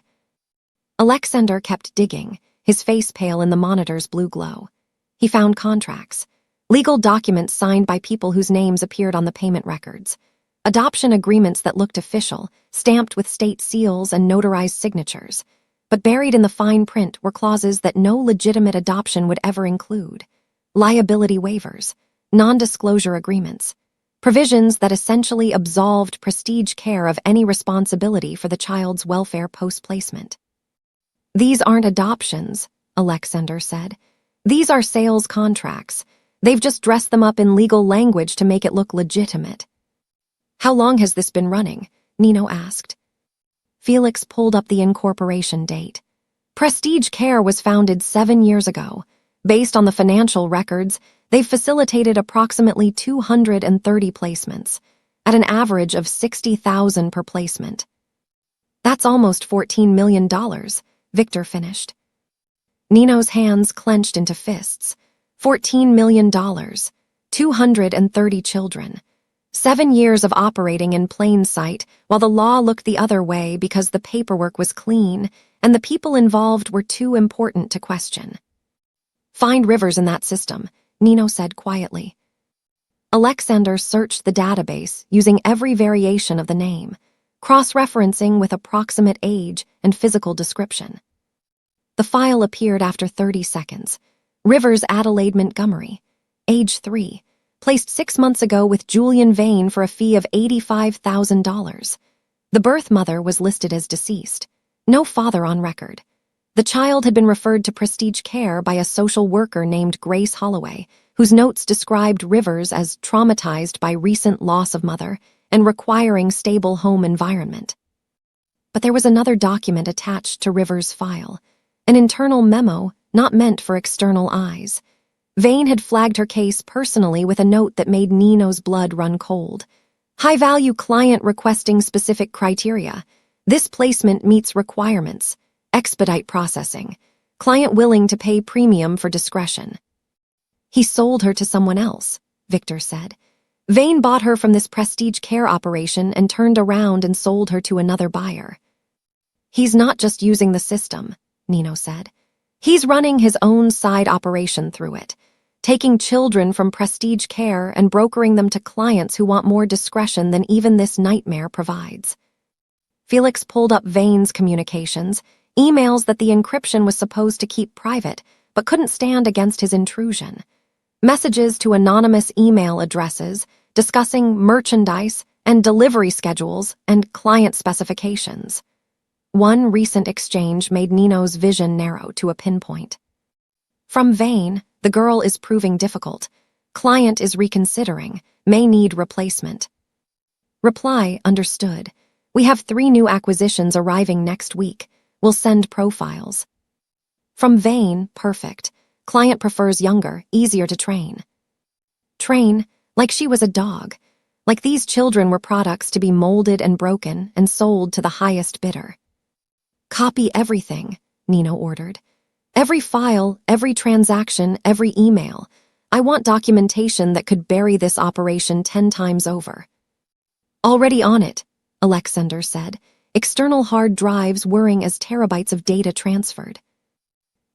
Alexander kept digging, his face pale in the monitor's blue glow. He found contracts, legal documents signed by people whose names appeared on the payment records, adoption agreements that looked official, stamped with state seals and notarized signatures. But buried in the fine print were clauses that no legitimate adoption would ever include: liability waivers, non-disclosure agreements, provisions that essentially absolved Prestige Care of any responsibility for the child's welfare post-placement. These aren't adoptions, Alexander said. These are sales contracts. They've just dressed them up in legal language to make it look legitimate. How long has this been running? Nino asked. Felix pulled up the incorporation date. Prestige Care was founded 7 years ago. Based on the financial records, they've facilitated approximately 230 placements, at an average of $60,000 per placement. That's almost $14 million, Victor finished. Nino's hands clenched into fists. $14 million, 230 children. 7 years of operating in plain sight, while the law looked the other way because the paperwork was clean and the people involved were too important to question. Find Rivers in that system, Nino said quietly. Alexander searched the database using every variation of the name, cross-referencing with approximate age and physical description. The file appeared after 30 seconds. Rivers Adelaide Montgomery, age 3, placed 6 months ago with Julian Vane for a fee of $85,000. The birth mother was listed as deceased. No father on record. The child had been referred to Prestige Care by a social worker named Grace Holloway, whose notes described Rivers as traumatized by recent loss of mother and requiring stable home environment. But there was another document attached to Rivers' file, an internal memo not meant for external eyes. Vane had flagged her case personally with a note that made Nino's blood run cold. High-value client requesting specific criteria. This placement meets requirements. Expedite processing. Client willing to pay premium for discretion. He sold her to someone else, Victor said. Vane bought her from this Prestige Care operation and turned around and sold her to another buyer. He's not just using the system, Nino said. He's running his own side operation through it, taking children from Prestige Care and brokering them to clients who want more discretion than even this nightmare provides. Felix pulled up Vane's communications, emails that the encryption was supposed to keep private, but couldn't stand against his intrusion. Messages to anonymous email addresses discussing merchandise and delivery schedules and client specifications. One recent exchange made Nino's vision narrow to a pinpoint. From Vane, the girl is proving difficult. Client is reconsidering, may need replacement. Reply, understood. We have 3 new acquisitions arriving next week. We'll send profiles. From Vane, perfect. Client prefers younger, easier to train. Train, like she was a dog. Like these children were products to be molded and broken and sold to the highest bidder. Copy everything, Nino ordered. Every file, every transaction, every email. I want documentation that could bury this operation 10 times over. Already on it, Alexander said, external hard drives whirring as terabytes of data transferred.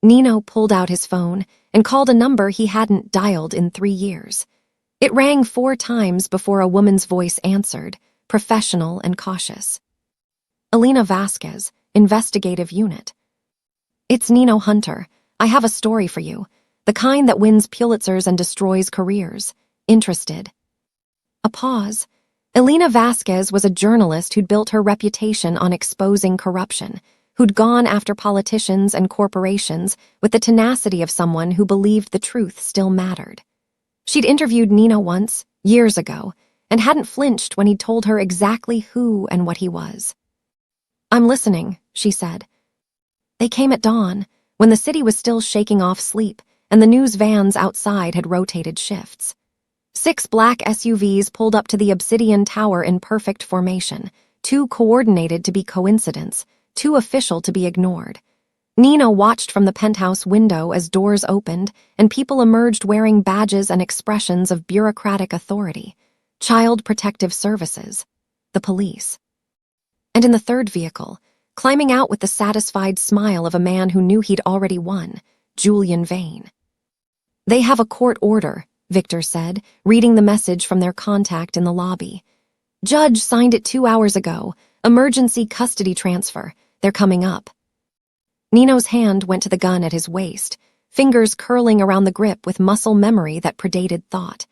Nino pulled out his phone and called a number he hadn't dialed in 3 years. It rang 4 times before a woman's voice answered, professional and cautious. Elena Vasquez, Investigative Unit. It's Nino Hunter. I have a story for you. The kind that wins Pulitzers and destroys careers. Interested? A pause. Elena Vasquez was a journalist who'd built her reputation on exposing corruption, who'd gone after politicians and corporations with the tenacity of someone who believed the truth still mattered. She'd interviewed Nino once, years ago, and hadn't flinched when he'd told her exactly who and what he was. I'm listening, she said. They came at dawn, when the city was still shaking off sleep, and the news vans outside had rotated shifts. 6 black SUVs pulled up to the Obsidian Tower in perfect formation, 2 coordinated to be coincidence, 2 official to be ignored. Nino watched from the penthouse window as doors opened and people emerged wearing badges and expressions of bureaucratic authority. Child Protective Services, the police. And in the third vehicle, climbing out with the satisfied smile of a man who knew he'd already won, Julian Vane. They have a court order, Victor said, reading the message from their contact in the lobby. Judge signed it 2 hours ago. Emergency custody transfer. They're coming up. Nino's hand went to the gun at his waist, fingers curling around the grip with muscle memory that predated thought.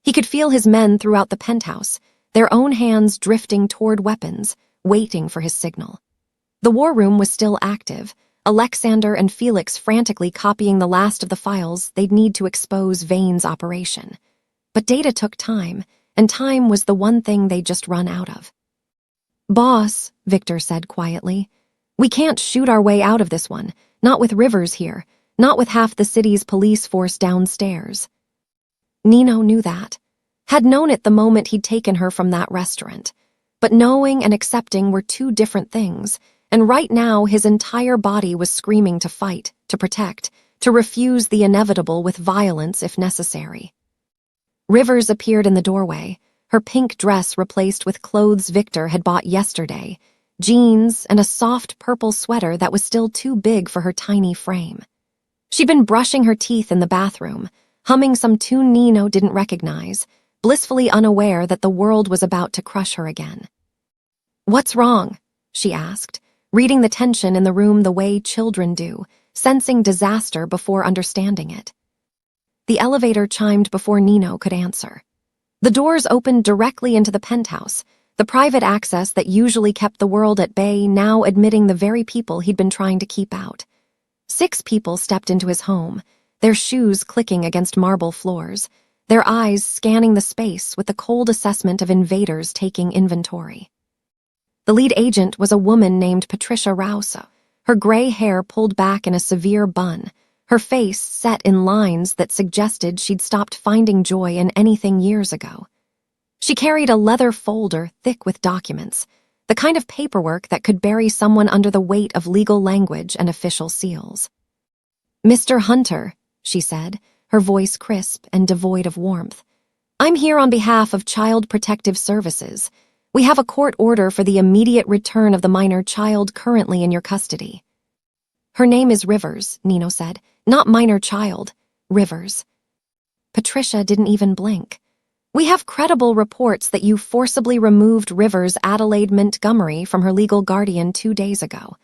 He could feel his men throughout the penthouse, their own hands drifting toward weapons, waiting for his signal. The war room was still active, Alexander and Felix frantically copying the last of the files they'd need to expose Vane's operation. But data took time, and time was the one thing they'd just run out of. Boss, Victor said quietly, we can't shoot our way out of this one, not with Rivers here, not with half the city's police force downstairs. Nino knew that, had known it the moment he'd taken her from that restaurant. But knowing and accepting were 2 different things, and right now his entire body was screaming to fight, to protect, to refuse the inevitable with violence if necessary. Rivers appeared in the doorway, her pink dress replaced with clothes Victor had bought yesterday, jeans and a soft purple sweater that was still too big for her tiny frame. She'd been brushing her teeth in the bathroom, humming some tune Nino didn't recognize, blissfully unaware that the world was about to crush her again. What's wrong? She asked, reading the tension in the room the way children do, sensing disaster before understanding it. The elevator chimed before Nino could answer. The doors opened directly into the penthouse, the private access that usually kept the world at bay now admitting the very people he'd been trying to keep out. 6 people stepped into his home, their shoes clicking against marble floors, their eyes scanning the space with the cold assessment of invaders taking inventory. The lead agent was a woman named Patricia Rouse, her gray hair pulled back in a severe bun, her face set in lines that suggested she'd stopped finding joy in anything years ago. She carried a leather folder thick with documents, the kind of paperwork that could bury someone under the weight of legal language and official seals. Mr. Hunter, she said, her voice crisp and devoid of warmth. I'm here on behalf of Child Protective Services. We have a court order for the immediate return of the minor child currently in your custody. Her name is Rivers, Nino said. Not minor child, Rivers. Patricia didn't even blink. We have credible reports that you forcibly removed Rivers Adelaide Montgomery from her legal guardian 2 days ago.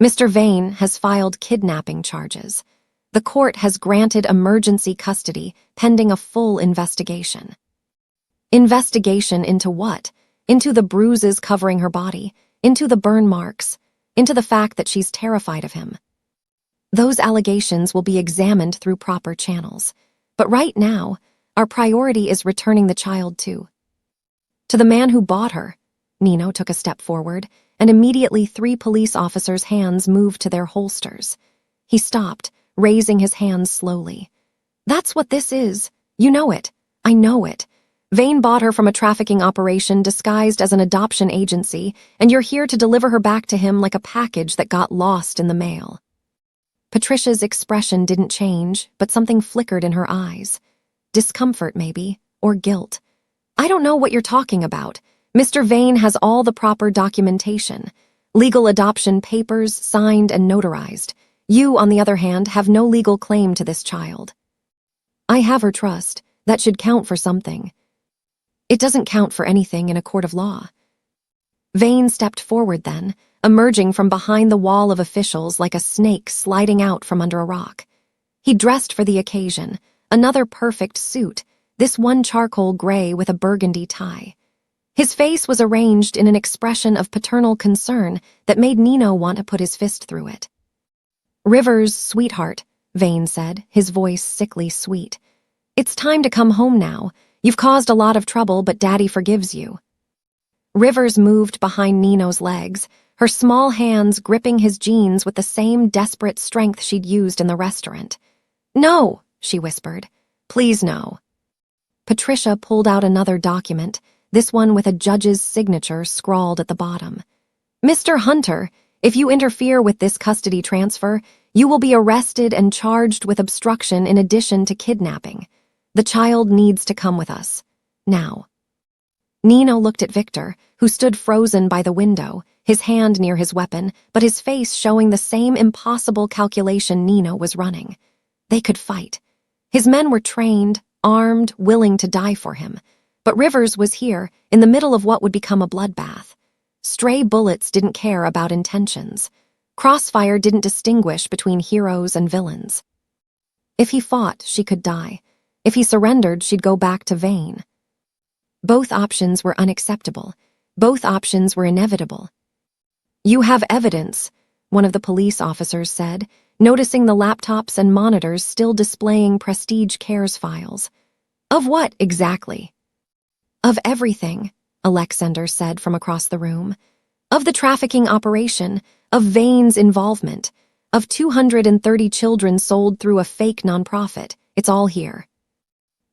Mr. Vane has filed kidnapping charges. The court has granted emergency custody pending a full investigation. Investigation into what? Into the bruises covering her body, into the burn marks, into the fact that she's terrified of him. Those allegations will be examined through proper channels. But right now, our priority is returning the child to the man who bought her. Nino took a step forward, and immediately 3 police officers' hands moved to their holsters. He stopped, raising his hands slowly. That's what this is. You know it. I know it. Vane bought her from a trafficking operation disguised as an adoption agency, and you're here to deliver her back to him like a package that got lost in the mail. Patricia's expression didn't change, but something flickered in her eyes. discomfort maybe, or guilt. I don't know what you're talking about. Mr. Vane has all the proper documentation. Legal adoption papers signed and notarized. You, on the other hand, have no legal claim to this child. I have her trust. That should count for something. It doesn't count for anything in a court of law. Vane stepped forward then, emerging from behind the wall of officials like a snake sliding out from under a rock. He dressed for the occasion, another perfect suit, this one charcoal gray with a burgundy tie. His face was arranged in an expression of paternal concern that made Nino want to put his fist through it. "Rivers, sweetheart," Vane said, his voice sickly sweet. "It's time to come home now. You've caused a lot of trouble, but Daddy forgives you." Rivers moved behind Nino's legs, her small hands gripping his jeans with the same desperate strength she'd used in the restaurant. "No," she whispered. "Please no." Patricia pulled out another document, this one with a judge's signature scrawled at the bottom. "Mr. Hunter, if you interfere with this custody transfer, you will be arrested and charged with obstruction in addition to kidnapping. The child needs to come with us. Now." Nino looked at Victor, who stood frozen by the window, his hand near his weapon, but his face showing the same impossible calculation Nino was running. They could fight. His men were trained, armed, willing to die for him. But Rivers was here, in the middle of what would become a bloodbath. Stray bullets didn't care about intentions. Crossfire didn't distinguish between heroes and villains. If he fought, she could die. If he surrendered, she'd go back to Vane. Both options were unacceptable. Both options were inevitable. "You have evidence," one of the police officers said, noticing the laptops and monitors still displaying Prestige Cares files. "Of what, exactly?" "Of everything," Alexander said from across the room. "Of the trafficking operation, of Vane's involvement, of 230 children sold through a fake nonprofit. It's all here."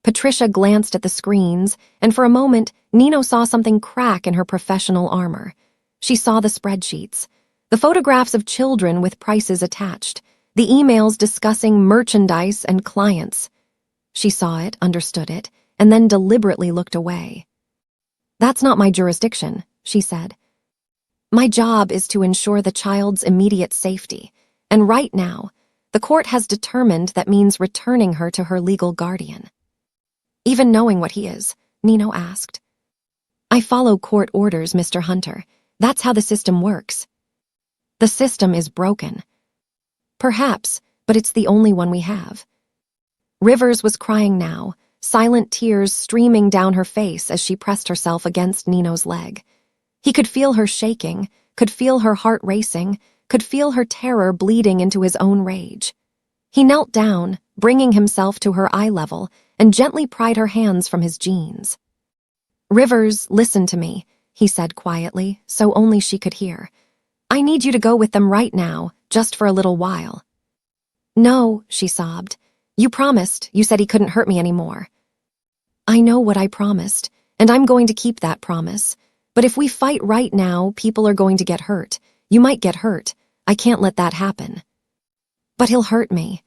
Patricia glanced at the screens, and for a moment, Nino saw something crack in her professional armor. She saw the spreadsheets, the photographs of children with prices attached, the emails discussing merchandise and clients. She saw it, understood it, and then deliberately looked away. "That's not my jurisdiction," she said. "My job is to ensure the child's immediate safety, and right now, the court has determined that means returning her to her legal guardian." "Even knowing what he is?" Nino asked. "I follow court orders, Mr. Hunter. That's how the system works." "The system is broken." "Perhaps, but it's the only one we have." Rivers was crying now, silent tears streaming down her face as she pressed herself against Nino's leg. He could feel her shaking, could feel her heart racing, could feel her terror bleeding into his own rage. He knelt down, bringing himself to her eye level, and gently pried her hands from his jeans. "Rivers, listen to me," he said quietly, so only she could hear. "I need you to go with them right now, just for a little while." "No," she sobbed. "You promised. You said he couldn't hurt me anymore." "I know what I promised, and I'm going to keep that promise. But if we fight right now, people are going to get hurt. You might get hurt. I can't let that happen." "But he'll hurt me."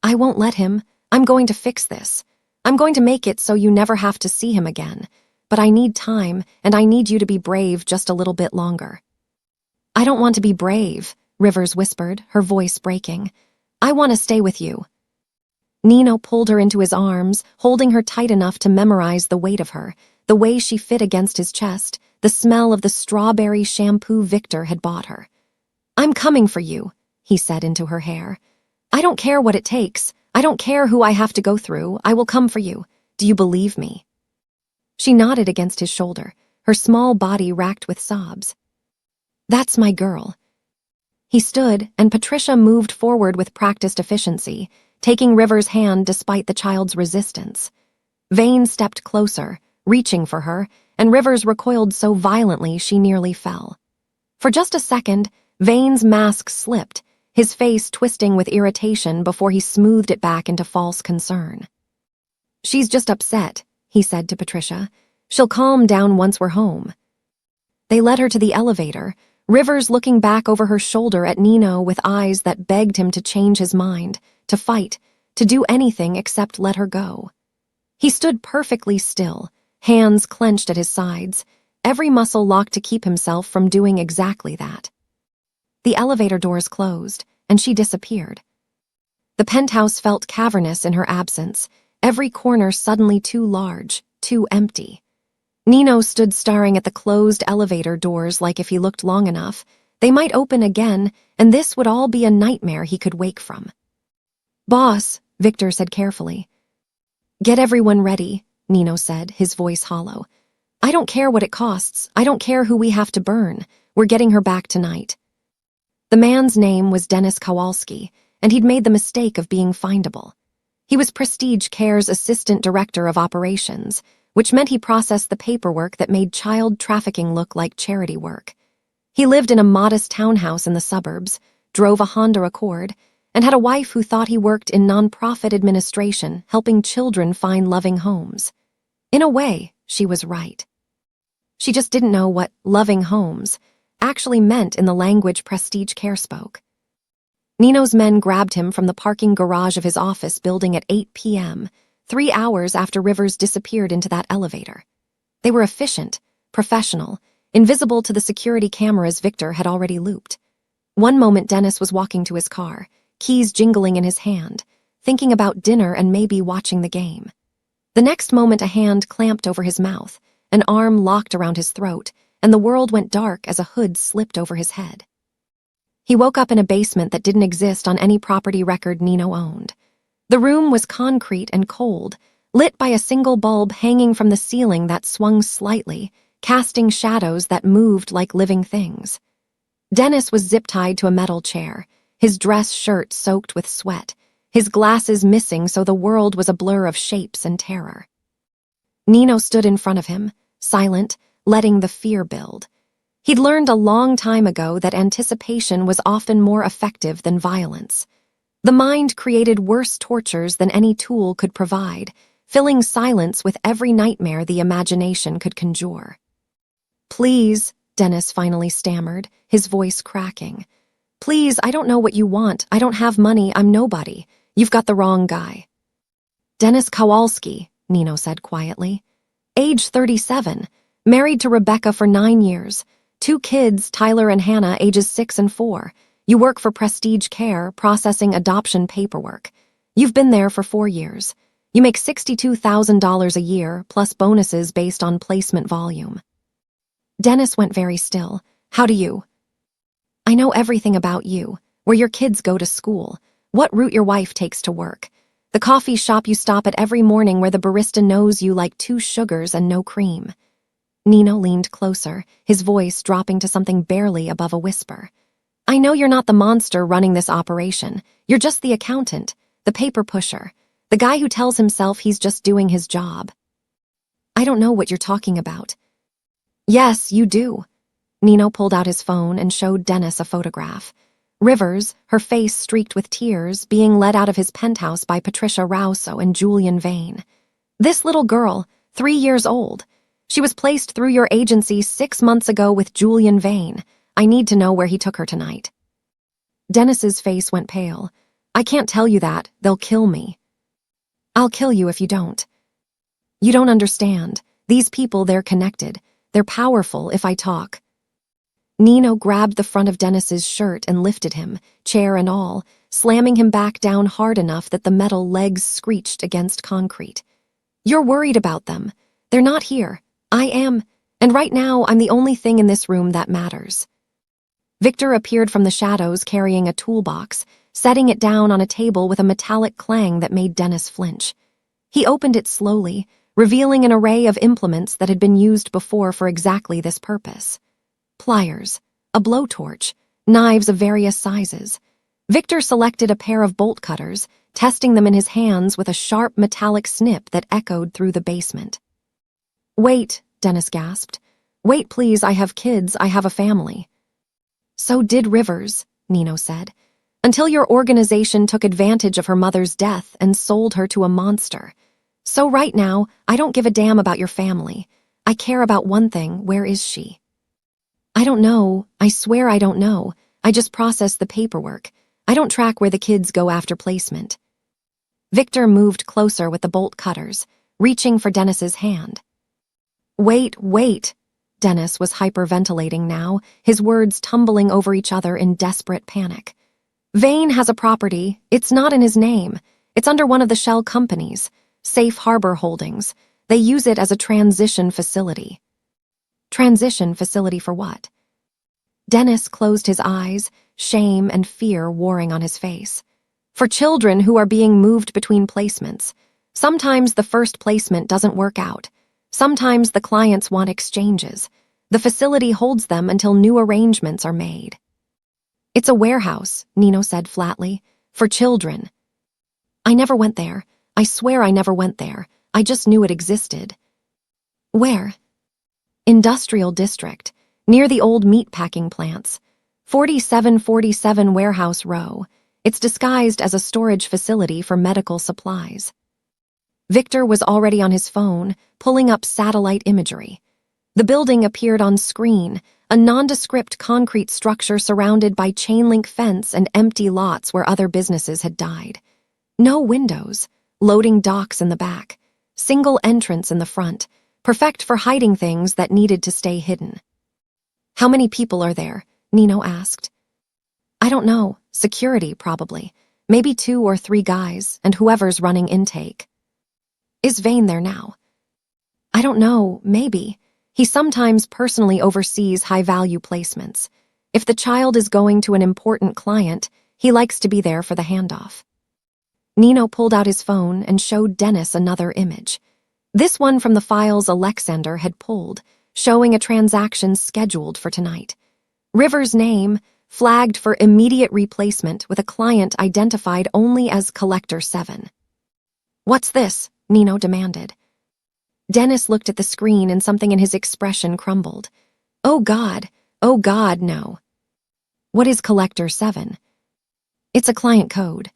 "I won't let him. I'm going to fix this. I'm going to make it so you never have to see him again. But I need time, and I need you to be brave just a little bit longer." "I don't want to be brave," Rivers whispered, her voice breaking. "I want to stay with you." Nino pulled her into his arms, holding her tight enough to memorize the weight of her, the way she fit against his chest, the smell of the strawberry shampoo Victor had bought her. "I'm coming for you," he said into her hair. "I don't care what it takes. I don't care who I have to go through. I will come for you. Do you believe me?" She nodded against his shoulder, her small body racked with sobs. "That's my girl." He stood, and Patricia moved forward with practiced efficiency, taking Rivers' hand despite the child's resistance. Vane stepped closer, reaching for her, and Rivers recoiled so violently she nearly fell. For just a second, Vane's mask slipped, his face twisting with irritation before he smoothed it back into false concern. "She's just upset," he said to Patricia. "She'll calm down once we're home." They led her to the elevator, Rivers looking back over her shoulder at Nino with eyes that begged him to change his mind, to fight, to do anything except let her go. He stood perfectly still, hands clenched at his sides, every muscle locked to keep himself from doing exactly that. The elevator doors closed, and she disappeared. The penthouse felt cavernous in her absence, every corner suddenly too large, too empty. Nino stood staring at the closed elevator doors like if he looked long enough, they might open again, and this would all be a nightmare he could wake from. "Boss," Victor said carefully. "Get everyone ready," Nino said, his voice hollow. "I don't care what it costs. I don't care who we have to burn. We're getting her back tonight." The man's name was Dennis Kowalski, and he'd made the mistake of being findable. He was Prestige Care's assistant director of operations, which meant he processed the paperwork that made child trafficking look like charity work. He lived in a modest townhouse in the suburbs, drove a Honda Accord, and had a wife who thought he worked in nonprofit administration helping children find loving homes. In a way, she was right. She just didn't know what loving homes actually meant in the language Prestige Care spoke. Nino's men grabbed him from the parking garage of his office building at 8 p.m., 3 hours after Rivers disappeared into that elevator. They were efficient, professional, invisible to the security cameras Victor had already looped. One moment Dennis was walking to his car, keys jingling in his hand, thinking about dinner and maybe watching the game. The next moment a hand clamped over his mouth, an arm locked around his throat, and the world went dark as a hood slipped over his head. He woke up in a basement that didn't exist on any property record Nino owned. The room was concrete and cold, lit by a single bulb hanging from the ceiling that swung slightly, casting shadows that moved like living things. Dennis was zip-tied to a metal chair, his dress shirt soaked with sweat, his glasses missing so the world was a blur of shapes and terror. Nino stood in front of him, silent, letting the fear build. He'd learned a long time ago that anticipation was often more effective than violence. The mind created worse tortures than any tool could provide, filling silence with every nightmare the imagination could conjure. "Please," Dennis finally stammered, his voice cracking. "Please, I don't know what you want. I don't have money. I'm nobody. You've got the wrong guy." "Dennis Kowalski," Nino said quietly. "Age 37, married to Rebecca for 9 years. 2 kids, Tyler and Hannah, ages 6 and 4. You work for Prestige Care, processing adoption paperwork. You've been there for 4 years. You make $62,000 a year, plus bonuses based on placement volume." Dennis went very still. "How do you?" "I know everything about you, where your kids go to school, what route your wife takes to work, the coffee shop you stop at every morning where the barista knows you like 2 sugars and no cream." Nino leaned closer, his voice dropping to something barely above a whisper. "I know you're not the monster running this operation. You're just the accountant, the paper pusher, the guy who tells himself he's just doing his job." "I don't know what you're talking about." "Yes, you do." Nino pulled out his phone and showed Dennis a photograph. Rivers, her face streaked with tears, being led out of his penthouse by Patricia Rouso and Julian Vane. "This little girl, 3 years old. She was placed through your agency 6 months ago with Julian Vane. I need to know where he took her tonight." Dennis's face went pale. "I can't tell you that. They'll kill me." "I'll kill you if you don't." "You don't understand. These people, they're connected. They're powerful if I talk." Nino grabbed the front of Dennis's shirt and lifted him, chair and all, slamming him back down hard enough that the metal legs screeched against concrete. "You're worried about them. They're not here. I am, and right now I'm the only thing in this room that matters." Victor appeared from the shadows carrying a toolbox, setting it down on a table with a metallic clang that made Dennis flinch. He opened it slowly, revealing an array of implements that had been used before for exactly this purpose. Pliers, a blowtorch, knives of various sizes. Victor selected a pair of bolt cutters, testing them in his hands with a sharp metallic snip that echoed through the basement. "Wait," Dennis gasped. "Wait, please, I have kids, I have a family." "So did Rivers," Nino said, "until your organization took advantage of her mother's death and sold her to a monster. So right now, I don't give a damn about your family. I care about one thing, where is she?" "I don't know, I swear I don't know. I just process the paperwork. I don't track where the kids go after placement." Victor moved closer with the bolt cutters, reaching for Dennis's hand. Wait. Dennis was hyperventilating now, his words tumbling over each other in desperate panic. Vane has a property. It's not in his name. It's under one of the shell companies, Safe Harbor Holdings. They use it as a transition facility. Transition facility for what? Dennis closed his eyes, shame and fear warring on his face. For children who are being moved between placements. Sometimes the first placement doesn't work out. Sometimes the clients want exchanges. The facility holds them until new arrangements are made. It's a warehouse, Nino said flatly, for children. I never went there. I swear I never went there. I just knew it existed. Where? Industrial District, near the old meatpacking plants. 4747 Warehouse Row. It's disguised as a storage facility for medical supplies. Victor was already on his phone, pulling up satellite imagery. The building appeared on screen, a nondescript concrete structure surrounded by chain-link fence and empty lots where other businesses had died. No windows, loading docks in the back, single entrance in the front, perfect for hiding things that needed to stay hidden. How many people are there? Nino asked. I don't know. Security, probably. Maybe 2 or 3 guys, and whoever's running intake. Is Vane there now? I don't know, maybe. He sometimes personally oversees high-value placements. If the child is going to an important client, he likes to be there for the handoff. Nino pulled out his phone and showed Dennis another image. This one from the files Alexander had pulled, showing a transaction scheduled for tonight. River's name, flagged for immediate replacement with a client identified only as Collector 7. What's this? Nino demanded. Dennis looked at the screen and something in his expression crumbled. Oh God, no. What is Collector 7? It's a client code.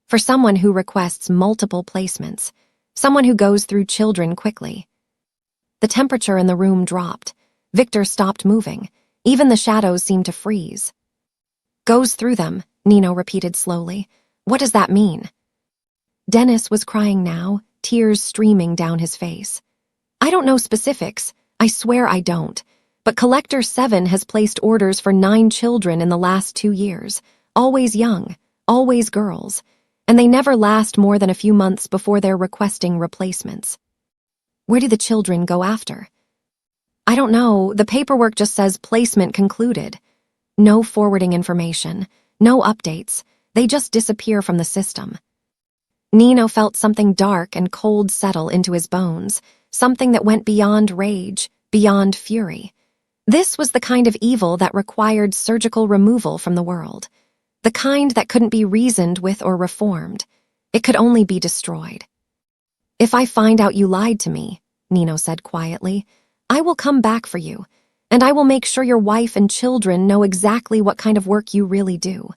For someone who requests multiple placements, someone who goes through children quickly. The temperature in the room dropped. Victor stopped moving. Even the shadows seemed to freeze. Goes through them, Nino repeated slowly. What does that mean? Dennis was crying now, tears streaming down his face. I don't know specifics. I swear I don't. But Collector 7 has placed orders for 9 children in the last 2 years. Always young, always girls. And they never last more than a few months before they're requesting replacements. Where do the children go after? I don't know. The paperwork just says placement concluded. No forwarding information, no updates. They just disappear from the system. Nino felt something dark and cold settle into his bones, something that went beyond rage, beyond fury. This was the kind of evil that required surgical removal from the world. The kind that couldn't be reasoned with or reformed. It could only be destroyed. If I find out you lied to me, Nino said quietly, I will come back for you, and I will make sure your wife and children know exactly what kind of work you really do.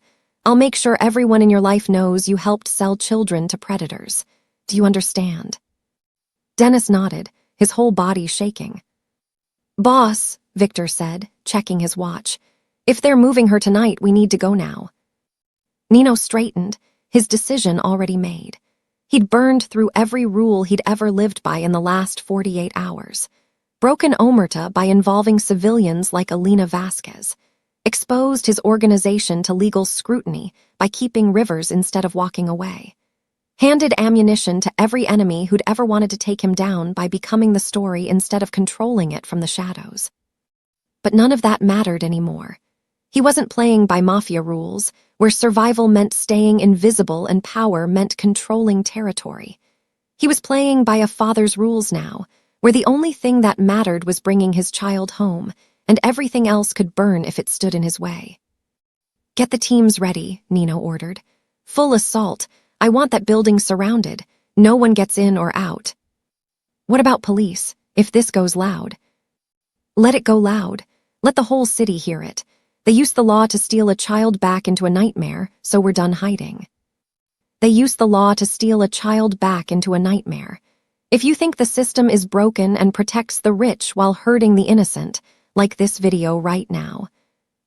I'll make sure everyone in your life knows you helped sell children to predators. Do you understand? Dennis nodded, his whole body shaking. Boss, Victor said, checking his watch. If they're moving her tonight, we need to go now. Nino straightened, his decision already made. He'd burned through every rule he'd ever lived by in the last 48 hours. Broken Omerta by involving civilians like Alina Vasquez. Exposed his organization to legal scrutiny by keeping Rivers instead of walking away. Handed ammunition to every enemy who'd ever wanted to take him down by becoming the story instead of controlling it from the shadows. But none of that mattered anymore. He wasn't playing by Mafia rules, where survival meant staying invisible and power meant controlling territory. He was playing by a father's rules now, where the only thing that mattered was bringing his child home, and everything else could burn if it stood in his way. Get the teams ready, Nino ordered. Full assault. I want that building surrounded. No one gets in or out. What about police, if this goes loud? Let it go loud. Let the whole city hear it. They used the law to steal a child back into a nightmare, so we're done hiding. They used the law to steal a child back into a nightmare. If you think the system is broken and protects the rich while hurting the innocent, like this video right now,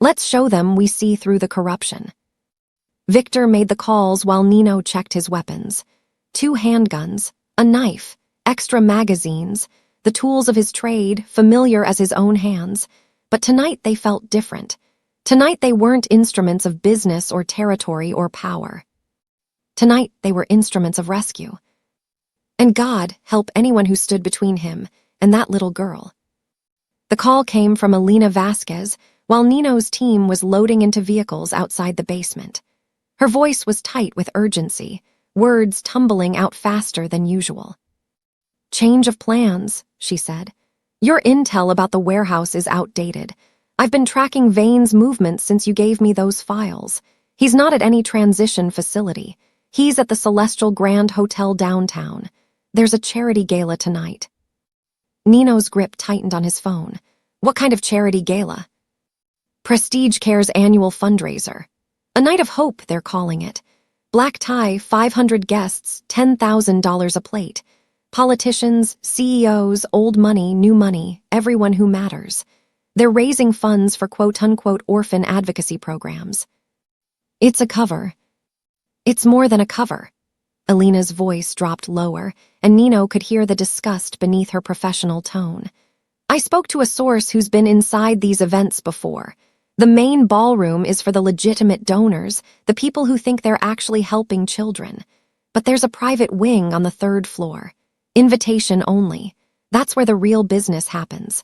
let's show them we see through the corruption. Victor made the calls while Nino checked his weapons. 2 handguns, a knife, extra magazines, the tools of his trade, familiar as his own hands. But tonight they felt different. Tonight they weren't instruments of business or territory or power. Tonight they were instruments of rescue. And God help anyone who stood between him and that little girl. The call came from Elena Vasquez while Nino's team was loading into vehicles outside the basement. Her voice was tight with urgency, words tumbling out faster than usual. "Change of plans," she said. "Your intel about the warehouse is outdated. I've been tracking Vane's movements since you gave me those files. He's not at any transition facility. He's at the Celestial Grand Hotel downtown. There's a charity gala tonight." Nino's grip tightened on his phone. "What kind of charity gala?" "Prestige Care's annual fundraiser. A night of hope, they're calling it. Black tie, 500 guests, $10,000 a plate. Politicians, CEOs, old money, new money, everyone who matters. They're raising funds for quote-unquote orphan advocacy programs." "It's a cover." "It's more than a cover." Elena's voice dropped lower, and Nino could hear the disgust beneath her professional tone. "I spoke to a source who's been inside these events before. The main ballroom is for the legitimate donors, the people who think they're actually helping children. But there's a private wing on the 3rd floor. Invitation only. That's where the real business happens."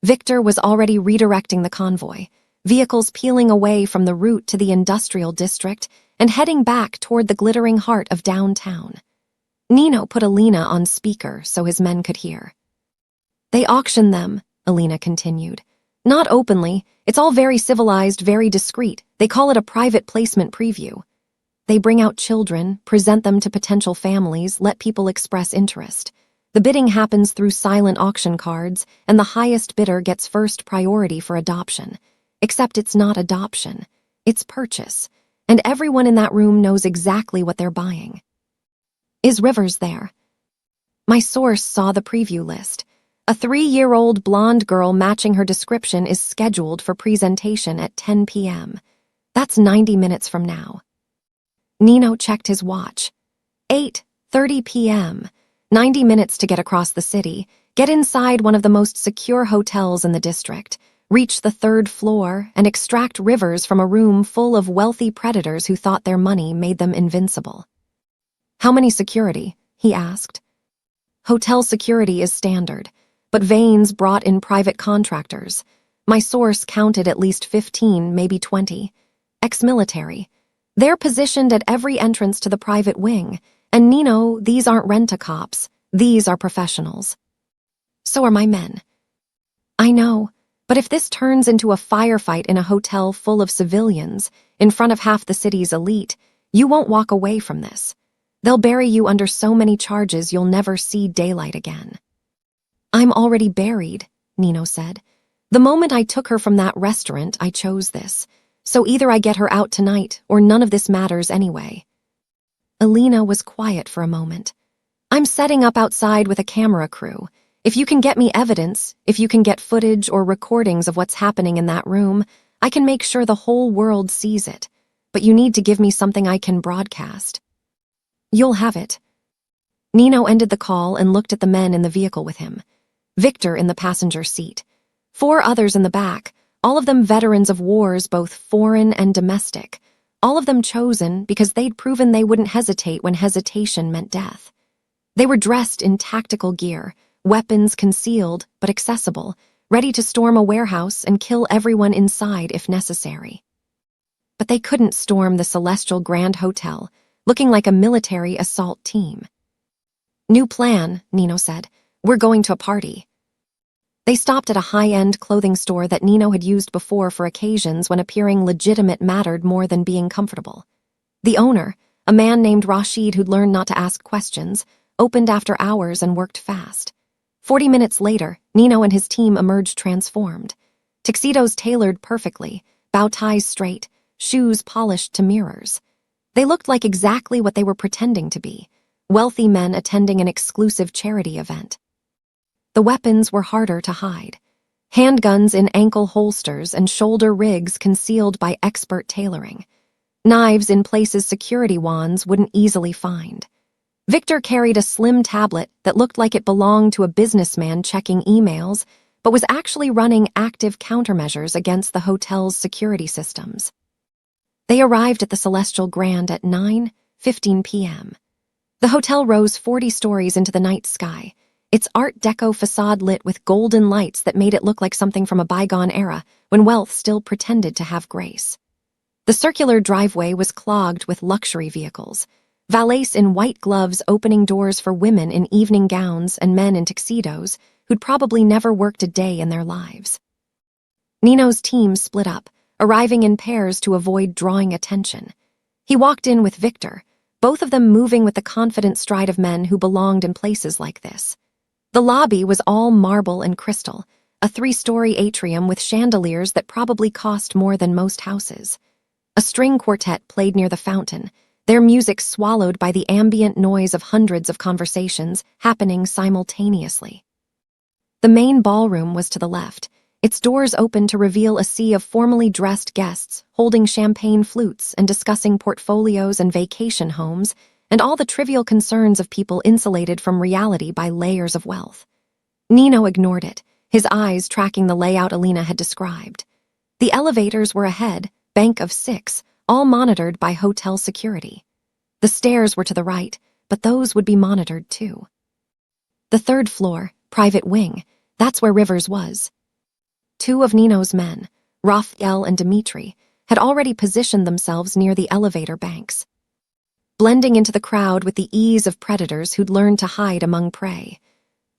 Victor was already redirecting the convoy, vehicles peeling away from the route to the industrial district and heading back toward the glittering heart of downtown. Nino put Elena on speaker so his men could hear. "They auction them," Elena continued. "Not openly. It's all very civilized, very discreet. They call it a private placement preview. They bring out children, present them to potential families, let people express interest. The bidding happens through silent auction cards, and the highest bidder gets first priority for adoption. Except it's not adoption. It's purchase. And everyone in that room knows exactly what they're buying." "Is Rivers there?" "My source saw the preview list. A 3-year-old blonde girl matching her description is scheduled for presentation at 10 p.m. That's 90 minutes from now." Nino checked his watch. 8:30 p.m. 90 minutes to get across the city, get inside one of the most secure hotels in the district, reach the 3rd floor, and extract Rivers from a room full of wealthy predators who thought their money made them invincible. "How many security?" he asked. "Hotel security is standard, but Vane's brought in private contractors. My source counted at least 15, maybe 20. Ex-military. They're positioned at every entrance to the private wing, and Nino, these aren't rent-a-cops. These are professionals. So are my men." "I know. But if this turns into a firefight in a hotel full of civilians, in front of half the city's elite, you won't walk away from this. They'll bury you under so many charges you'll never see daylight again." "I'm already buried," Nino said. "The moment I took her from that restaurant, I chose this. So either I get her out tonight, or none of this matters anyway." Elena was quiet for a moment. "I'm setting up outside with a camera crew. If you can get me evidence, if you can get footage or recordings of what's happening in that room, I can make sure the whole world sees it. But you need to give me something I can broadcast." "You'll have it." Nino ended the call and looked at the men in the vehicle with him. Victor in the passenger seat. 4 others in the back, all of them veterans of wars both foreign and domestic. All of them chosen because they'd proven they wouldn't hesitate when hesitation meant death. They were dressed in tactical gear, weapons concealed but accessible, ready to storm a warehouse and kill everyone inside if necessary. But they couldn't storm the Celestial Grand Hotel, looking like a military assault team. "New plan," Nino said. "We're going to a party." They stopped at a high-end clothing store that Nino had used before for occasions when appearing legitimate mattered more than being comfortable. The owner, a man named Rashid who'd learned not to ask questions, opened after hours and worked fast. 40 minutes later, Nino and his team emerged transformed. Tuxedos tailored perfectly, bow ties straight, shoes polished to mirrors. They looked like exactly what they were pretending to be, wealthy men attending an exclusive charity event. The weapons were harder to hide. Handguns in ankle holsters and shoulder rigs concealed by expert tailoring. Knives in places security wands wouldn't easily find. Victor carried a slim tablet that looked like it belonged to a businessman checking emails, but was actually running active countermeasures against the hotel's security systems. They arrived at the Celestial Grand at 9:15 p.m. The hotel rose 40 stories into the night sky, its Art Deco facade lit with golden lights that made it look like something from a bygone era when wealth still pretended to have grace. The circular driveway was clogged with luxury vehicles, valets in white gloves opening doors for women in evening gowns and men in tuxedos who'd probably never worked a day in their lives. Nino's team split up, arriving in pairs to avoid drawing attention. He walked in with Victor, both of them moving with the confident stride of men who belonged in places like this. The lobby was all marble and crystal, a 3-story atrium with chandeliers that probably cost more than most houses. A string quartet played near the fountain, their music swallowed by the ambient noise of hundreds of conversations happening simultaneously. The main ballroom was to the left, its doors open to reveal a sea of formally dressed guests holding champagne flutes and discussing portfolios and vacation homes and all the trivial concerns of people insulated from reality by layers of wealth. Nino ignored it, his eyes tracking the layout Alina had described. The elevators were ahead, bank of 6, all monitored by hotel security. The stairs were to the right, but those would be monitored too. The 3rd floor, private wing, that's where Rivers was. 2 of Nino's men, Raphael and Dimitri, had already positioned themselves near the elevator banks, blending into the crowd with the ease of predators who'd learned to hide among prey.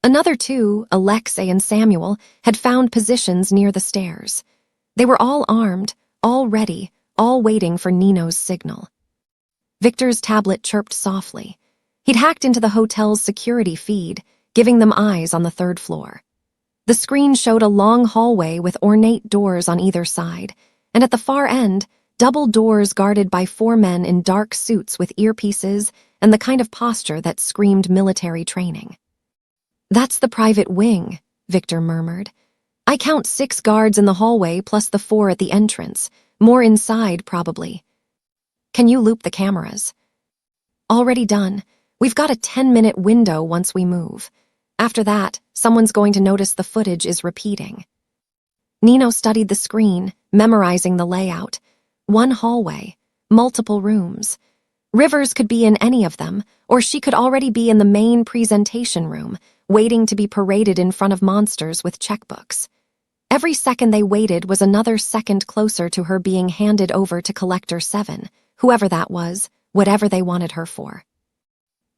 Another 2, Alexei and Samuel, had found positions near the stairs. They were all armed, all ready, all waiting for Nino's signal. Victor's tablet chirped softly. He'd hacked into the hotel's security feed, giving them eyes on the 3rd floor. The screen showed a long hallway with ornate doors on either side, and at the far end, double doors guarded by 4 men in dark suits with earpieces and the kind of posture that screamed military training. "That's the private wing," Victor murmured. "I count 6 guards in the hallway plus the 4 at the entrance, more inside probably. Can you loop the cameras?" "Already done. We've got a 10-minute window once we move. After that, someone's going to notice the footage is repeating." Nino studied the screen, memorizing the layout. 1 hallway, multiple rooms. Rivers could be in any of them, or she could already be in the main presentation room, waiting to be paraded in front of monsters with checkbooks. Every second they waited was another second closer to her being handed over to Collector 7, whoever that was, whatever they wanted her for.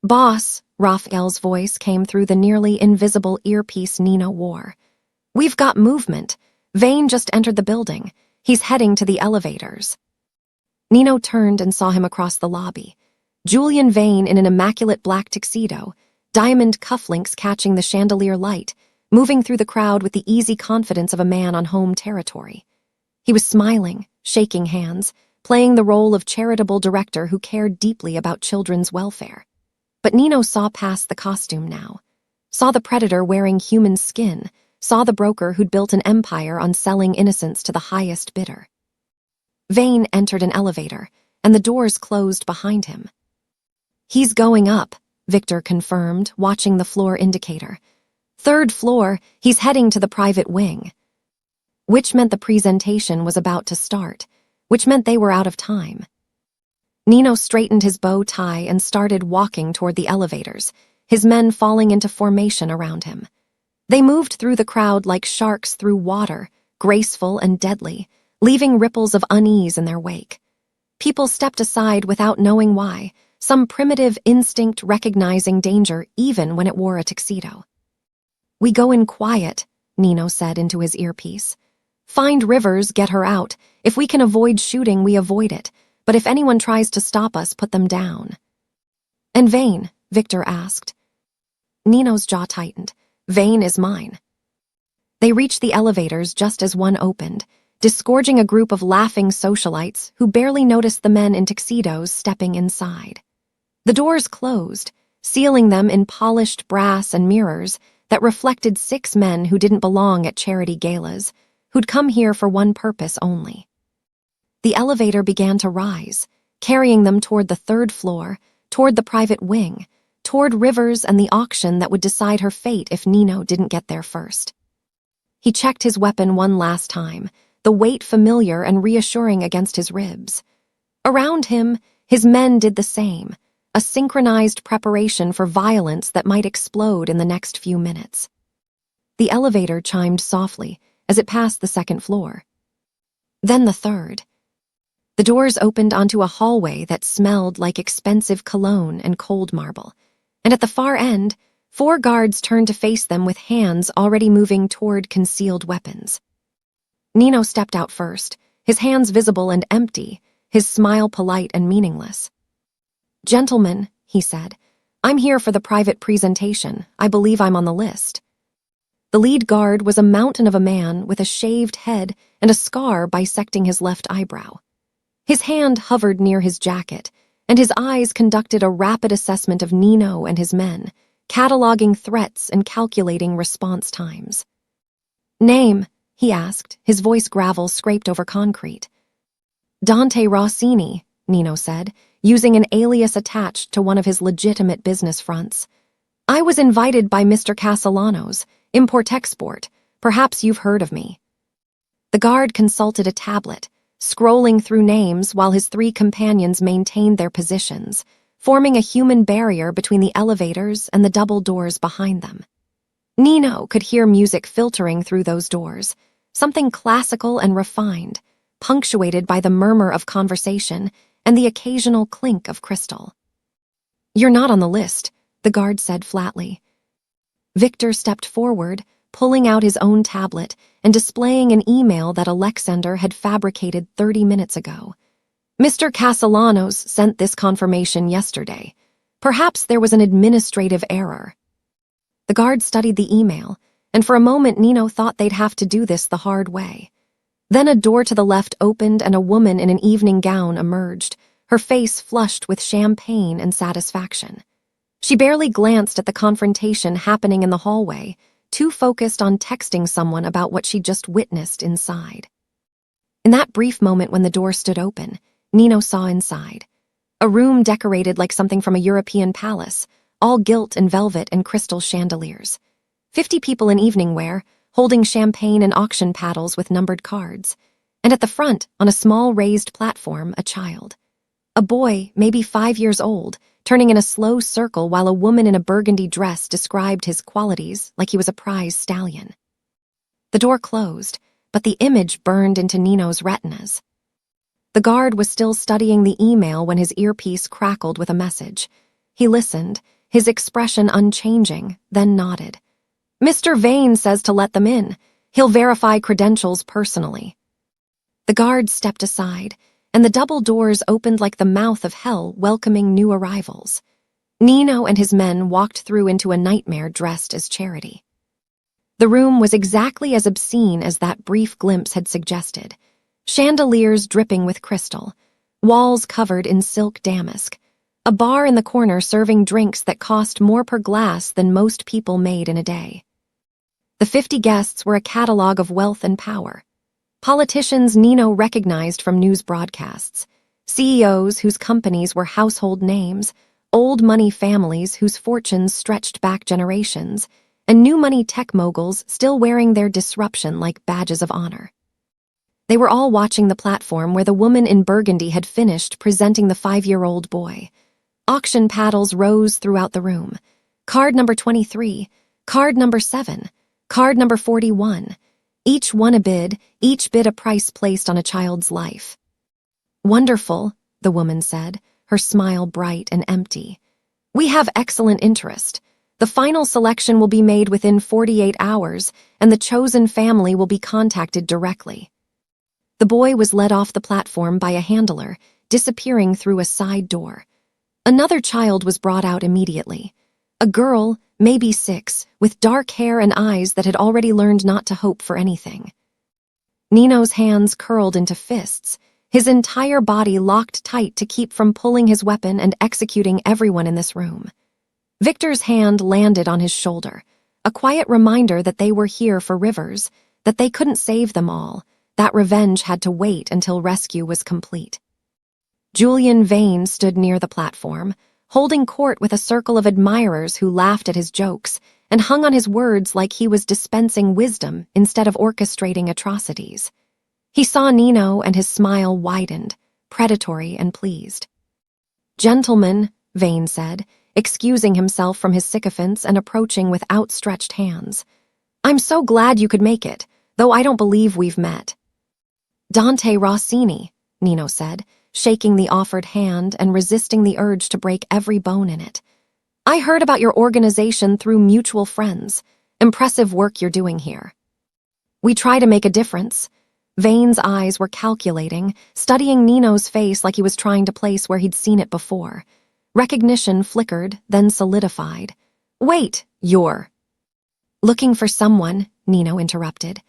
"Boss," Raphael's voice came through the nearly invisible earpiece Nino wore. "We've got movement. Vane just entered the building. He's heading to the elevators." Nino turned and saw him across the lobby. Julian Vane in an immaculate black tuxedo, diamond cufflinks catching the chandelier light, moving through the crowd with the easy confidence of a man on home territory. He was smiling, shaking hands, playing the role of charitable director who cared deeply about children's welfare. But Nino saw past the costume now, saw the predator wearing human skin, saw the broker who'd built an empire on selling innocence to the highest bidder. Vane entered an elevator, and the doors closed behind him. "He's going up," Victor confirmed, watching the floor indicator. "3rd floor, he's heading to the private wing." Which meant the presentation was about to start, which meant they were out of time. Nino straightened his bow tie and started walking toward the elevators, his men falling into formation around him. They moved through the crowd like sharks through water, graceful and deadly, leaving ripples of unease in their wake. People stepped aside without knowing why, some primitive instinct recognizing danger even when it wore a tuxedo. "We go in quiet," Nino said into his earpiece. "Find Rivers, get her out. If we can avoid shooting, we avoid it. But if anyone tries to stop us, put them down." "And Vane?" Victor asked. Nino's jaw tightened. "Vane is mine." They reached the elevators just as one opened, disgorging a group of laughing socialites who barely noticed the men in tuxedos stepping inside. The doors closed, sealing them in polished brass and mirrors that reflected 6 men who didn't belong at charity galas, who'd come here for one purpose only. The elevator began to rise, carrying them toward the 3rd floor, toward the private wing, toward Rivers and the auction that would decide her fate if Nino didn't get there first. He checked his weapon one last time, the weight familiar and reassuring against his ribs. Around him, his men did the same, a synchronized preparation for violence that might explode in the next few minutes. The elevator chimed softly as it passed the second floor. Then the third. The doors opened onto a hallway that smelled like expensive cologne and cold marble, and at the far end, 4 guards turned to face them with hands already moving toward concealed weapons. Nino stepped out first, his hands visible and empty, his smile polite and meaningless. "Gentlemen," he said, "I'm here for the private presentation. I believe I'm on the list." The lead guard was a mountain of a man with a shaved head and a scar bisecting his left eyebrow. His hand hovered near his jacket, and his eyes conducted a rapid assessment of Nino and his men, cataloging threats and calculating response times. "Name?" he asked, his voice gravel scraped over concrete. "Dante Rossini," Nino said, using an alias attached to one of his legitimate business fronts. "I was invited by Mr. Castellanos, import-export. Perhaps you've heard of me." The guard consulted a tablet, scrolling through names while his 3 companions maintained their positions, forming a human barrier between the elevators and the double doors behind them. Nino could hear music filtering through those doors, something classical and refined, punctuated by the murmur of conversation and the occasional clink of crystal. "You're not on the list," the guard said flatly. Victor stepped forward, pulling out his own tablet and displaying an email that Alexander had fabricated 30 minutes ago. "Mr. Castellanos sent this confirmation yesterday. Perhaps there was an administrative error." The guard studied the email, and for a moment Nino thought they'd have to do this the hard way. Then a door to the left opened and a woman in an evening gown emerged, her face flushed with champagne and satisfaction. She barely glanced at the confrontation happening in the hallway, too focused on texting someone about what she just witnessed inside. In that brief moment when the door stood open, Nino saw inside. A room decorated like something from a European palace, all gilt and velvet and crystal chandeliers. 50 people in evening wear, holding champagne and auction paddles with numbered cards. And at the front, on a small raised platform, a child. A boy, maybe 5 years old, turning in a slow circle while a woman in a burgundy dress described his qualities like he was a prize stallion. The door closed, but the image burned into Nino's retinas. The guard was still studying the email when his earpiece crackled with a message. He listened, his expression unchanging, then nodded. "Mr. Vane says to let them in. He'll verify credentials personally." The guard stepped aside, and the double doors opened like the mouth of hell welcoming new arrivals. Nino and his men walked through into a nightmare dressed as Charity. The room was exactly as obscene as that brief glimpse had suggested. Chandeliers dripping with crystal, walls covered in silk damask, a bar in the corner serving drinks that cost more per glass than most people made in a day. The 50 guests were a catalog of wealth and power. Politicians Nino recognized from news broadcasts, CEOs whose companies were household names, old money families whose fortunes stretched back generations, and new money tech moguls still wearing their disruption like badges of honor. They were all watching the platform where the woman in burgundy had finished presenting the 5-year-old boy. Auction paddles rose throughout the room. Card number 23, card number 7, card number 41. Each one a bid, each bid a price placed on a child's life. "Wonderful," the woman said, her smile bright and empty. "We have excellent interest. The final selection will be made within 48 hours, and the chosen family will be contacted directly." The boy was led off the platform by a handler, disappearing through a side door. Another child was brought out immediately. A girl, maybe 6, with dark hair and eyes that had already learned not to hope for anything. Nino's hands curled into fists, his entire body locked tight to keep from pulling his weapon and executing everyone in this room. Victor's hand landed on his shoulder, a quiet reminder that they were here for Rivers, that they couldn't save them all, that revenge had to wait until rescue was complete. Julian Vane stood near the platform, holding court with a circle of admirers who laughed at his jokes and hung on his words like he was dispensing wisdom instead of orchestrating atrocities. He saw Nino and his smile widened, predatory and pleased. "Gentlemen," Vane said, excusing himself from his sycophants and approaching with outstretched hands. "I'm so glad you could make it, though I don't believe we've met." "Dante Rossini," Nino said, shaking the offered hand and resisting the urge to break every bone in it. "I heard about your organization through mutual friends. Impressive work you're doing here." "We try to make a difference." Vane's eyes were calculating, studying Nino's face like he was trying to place where he'd seen it before. Recognition flickered, then solidified. "Wait, you're—" "Looking for someone," Nino interrupted.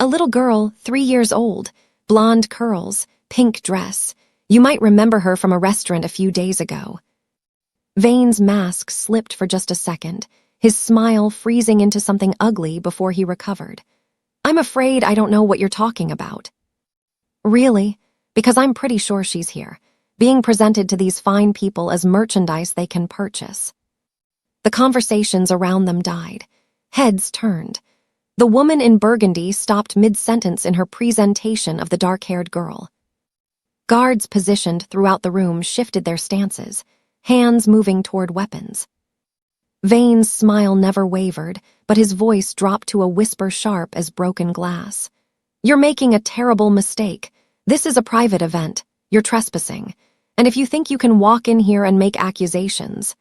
"A little girl, 3 years old, blonde curls, pink dress. You might remember her from a restaurant a few days ago." Vane's mask slipped for just a second, his smile freezing into something ugly before he recovered. "I'm afraid I don't know what you're talking about." "Really? Because I'm pretty sure she's here, being presented to these fine people as merchandise they can purchase." The conversations around them died. Heads turned. The woman in burgundy stopped mid-sentence in her presentation of the dark-haired girl. Guards positioned throughout the room shifted their stances, hands moving toward weapons. Vane's smile never wavered, but his voice dropped to a whisper sharp as broken glass. "You're making a terrible mistake. This is a private event. You're trespassing. And if you think you can walk in here and make accusations—"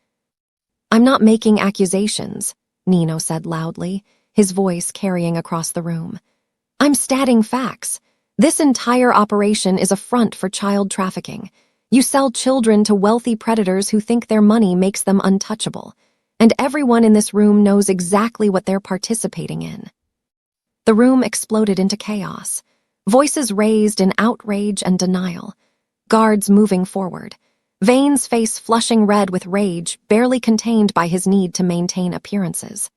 "I'm not making accusations," Nino said loudly, his voice carrying across the room. "I'm stating facts. This entire operation is a front for child trafficking. You sell children to wealthy predators who think their money makes them untouchable. And everyone in this room knows exactly what they're participating in." The room exploded into chaos. Voices raised in outrage and denial. Guards moving forward. Vane's face flushing red with rage, barely contained by his need to maintain appearances.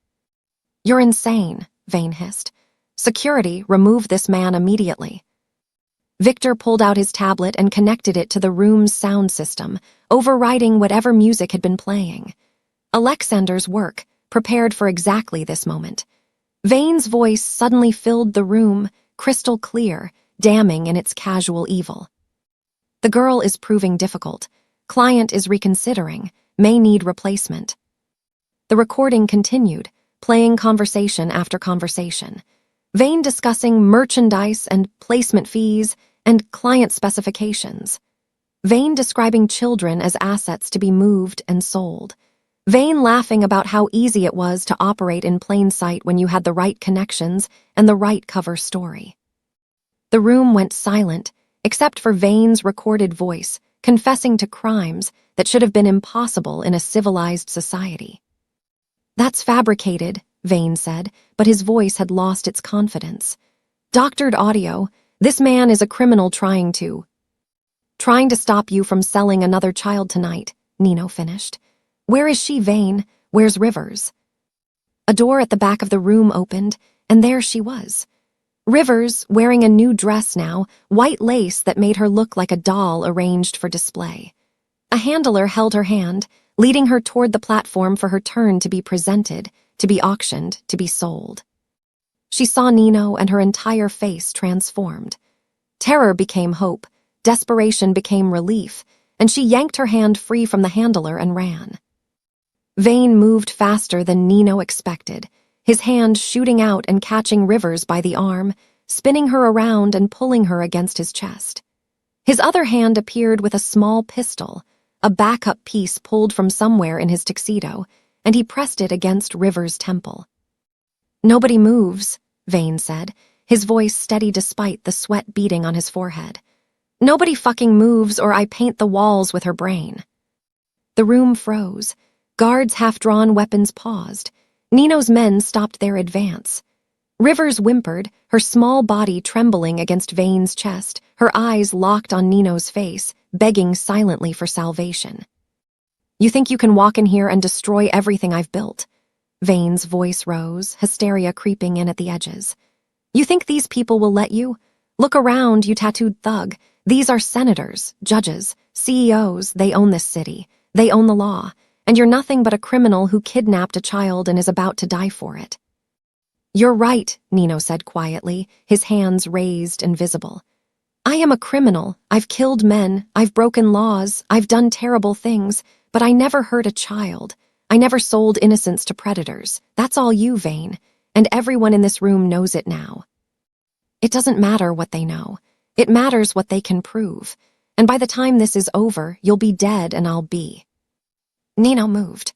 "You're insane," Vane hissed. "Security, remove this man immediately." Victor pulled out his tablet and connected it to the room's sound system, overriding whatever music had been playing. Alexander's work, prepared for exactly this moment. Vane's voice suddenly filled the room, crystal clear, damning in its casual evil. "The girl is proving difficult. Client is reconsidering, may need replacement." The recording continued, playing conversation after conversation. Vane discussing merchandise and placement fees and client specifications. Vane describing children as assets to be moved and sold. Vane laughing about how easy it was to operate in plain sight when you had the right connections and the right cover story. The room went silent, except for Vane's recorded voice, confessing to crimes that should have been impossible in a civilized society. "That's fabricated," Vane said, but his voice had lost its confidence. "Doctored audio. This man is a criminal trying to stop you from selling another child tonight," Nino finished. "Where is she, Vane? Where's Rivers?" A door at the back of the room opened, and there she was. Rivers, wearing a new dress now, white lace that made her look like a doll arranged for display. A handler held her hand, leading her toward the platform for her turn to be presented, to be auctioned, to be sold. She saw Nino and her entire face transformed. Terror became hope, desperation became relief, and she yanked her hand free from the handler and ran. Vane moved faster than Nino expected, his hand shooting out and catching Rivers by the arm, spinning her around and pulling her against his chest. His other hand appeared with a small pistol, a backup piece pulled from somewhere in his tuxedo, and he pressed it against Rivers' temple. "Nobody moves," Vane said, his voice steady despite the sweat beading on his forehead. "Nobody fucking moves or I paint the walls with her brain." The room froze. Guards' half-drawn weapons paused. Nino's men stopped their advance. Rivers whimpered, her small body trembling against Vane's chest, her eyes locked on Nino's face, begging silently for salvation. "You think you can walk in here and destroy everything I've built?" Vane's voice rose, hysteria creeping in at the edges. "You think these people will let you? Look around, you tattooed thug. These are senators, judges, CEOs, they own this city. They own the law, and you're nothing but a criminal who kidnapped a child and is about to die for it." "You're right," Nino said quietly, his hands raised and visible. "I am a criminal. I've killed men, I've broken laws, I've done terrible things, but I never hurt a child. I never sold innocence to predators. That's all you, Vane, and everyone in this room knows it now." "It doesn't matter what they know. It matters what they can prove. And by the time this is over, you'll be dead and I'll be." Nino moved.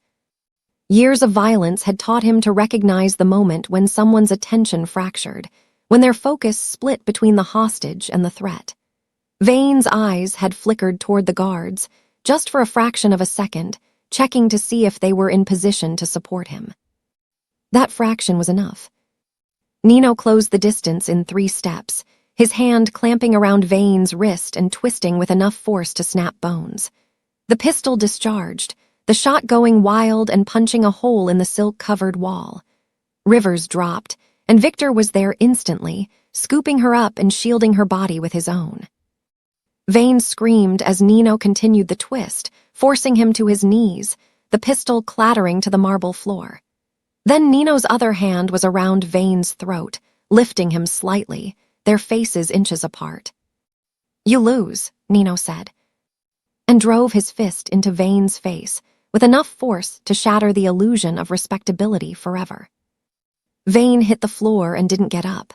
Years of violence had taught him to recognize the moment when someone's attention fractured, when their focus split between the hostage and the threat. Vane's eyes had flickered toward the guards, just for a fraction of a second, checking to see if they were in position to support him. That fraction was enough. Nino closed the distance in 3 steps, his hand clamping around Vane's wrist and twisting with enough force to snap bones. The pistol discharged, the shot going wild and punching a hole in the silk-covered wall. Rivers dropped, and Victor was there instantly, scooping her up and shielding her body with his own. Vane screamed as Nino continued the twist, forcing him to his knees, the pistol clattering to the marble floor. Then Nino's other hand was around Vane's throat, lifting him slightly, their faces inches apart. "You lose," Nino said, and drove his fist into Vane's face, with enough force to shatter the illusion of respectability forever. Vane hit the floor and didn't get up.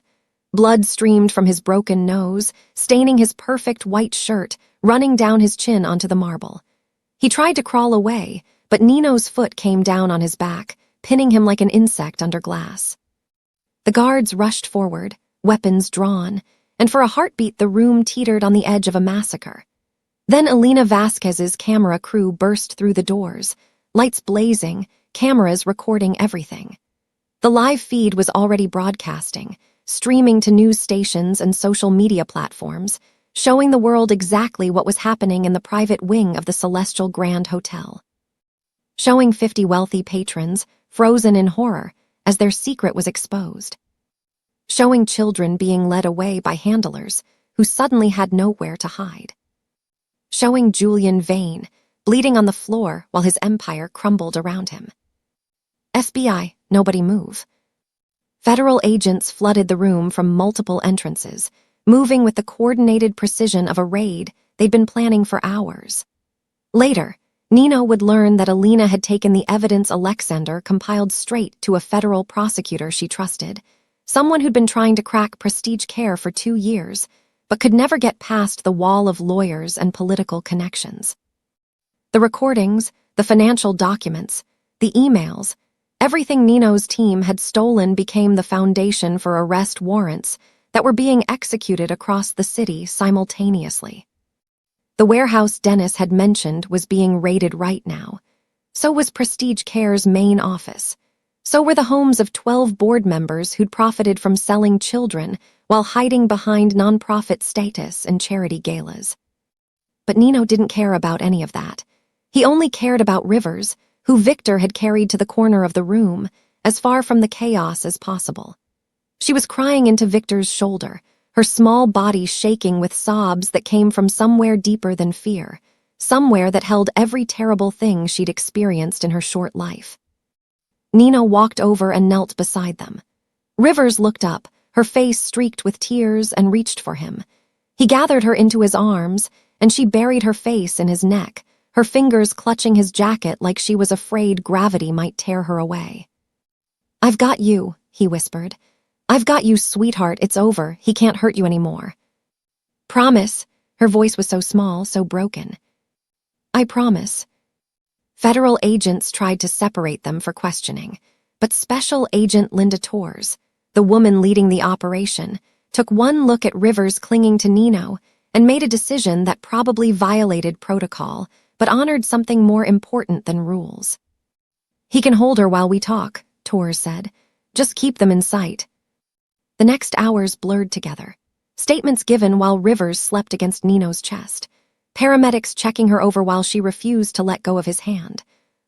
Blood streamed from his broken nose, staining his perfect white shirt, running down his chin onto the marble. He tried to crawl away, but Nino's foot came down on his back, pinning him like an insect under glass. The guards rushed forward, weapons drawn, and for a heartbeat the room teetered on the edge of a massacre. Then Elena Vasquez's camera crew burst through the doors, lights blazing, cameras recording everything. The live feed was already broadcasting, streaming to news stations and social media platforms, showing the world exactly what was happening in the private wing of the Celestial Grand Hotel. Showing 50 wealthy patrons, frozen in horror, as their secret was exposed. Showing children being led away by handlers who suddenly had nowhere to hide. Showing Julian Vane, bleeding on the floor while his empire crumbled around him. FBI, nobody move. Federal agents flooded the room from multiple entrances, moving with the coordinated precision of a raid they'd been planning for hours. Later, Nino would learn that Alina had taken the evidence Alexander compiled straight to a federal prosecutor she trusted, someone who'd been trying to crack Prestige Care for 2 years, but could never get past the wall of lawyers and political connections. The recordings, the financial documents, the emails, everything Nino's team had stolen became the foundation for arrest warrants that were being executed across the city simultaneously. The warehouse Dennis had mentioned was being raided right now. So was Prestige Care's main office. So were the homes of 12 board members who'd profited from selling children while hiding behind nonprofit status and charity galas. But Nino didn't care about any of that. He only cared about Rivers, who Victor had carried to the corner of the room, as far from the chaos as possible. She was crying into Victor's shoulder, her small body shaking with sobs that came from somewhere deeper than fear, somewhere that held every terrible thing she'd experienced in her short life. Nino walked over and knelt beside them. Rivers looked up, her face streaked with tears, and reached for him. He gathered her into his arms, and she buried her face in his neck, her fingers clutching his jacket like she was afraid gravity might tear her away. "I've got you," he whispered. "I've got you, sweetheart. It's over. He can't hurt you anymore." "Promise." Her voice was so small, so broken. "I promise." Federal agents tried to separate them for questioning, but Special Agent Linda Torres, the woman leading the operation, took one look at Rivers clinging to Nino and made a decision that probably violated protocol, but honored something more important than rules. "He can hold her while we talk," Torres said. "Just keep them in sight." The next hours blurred together, statements given while Rivers slept against Nino's chest, paramedics checking her over while she refused to let go of his hand,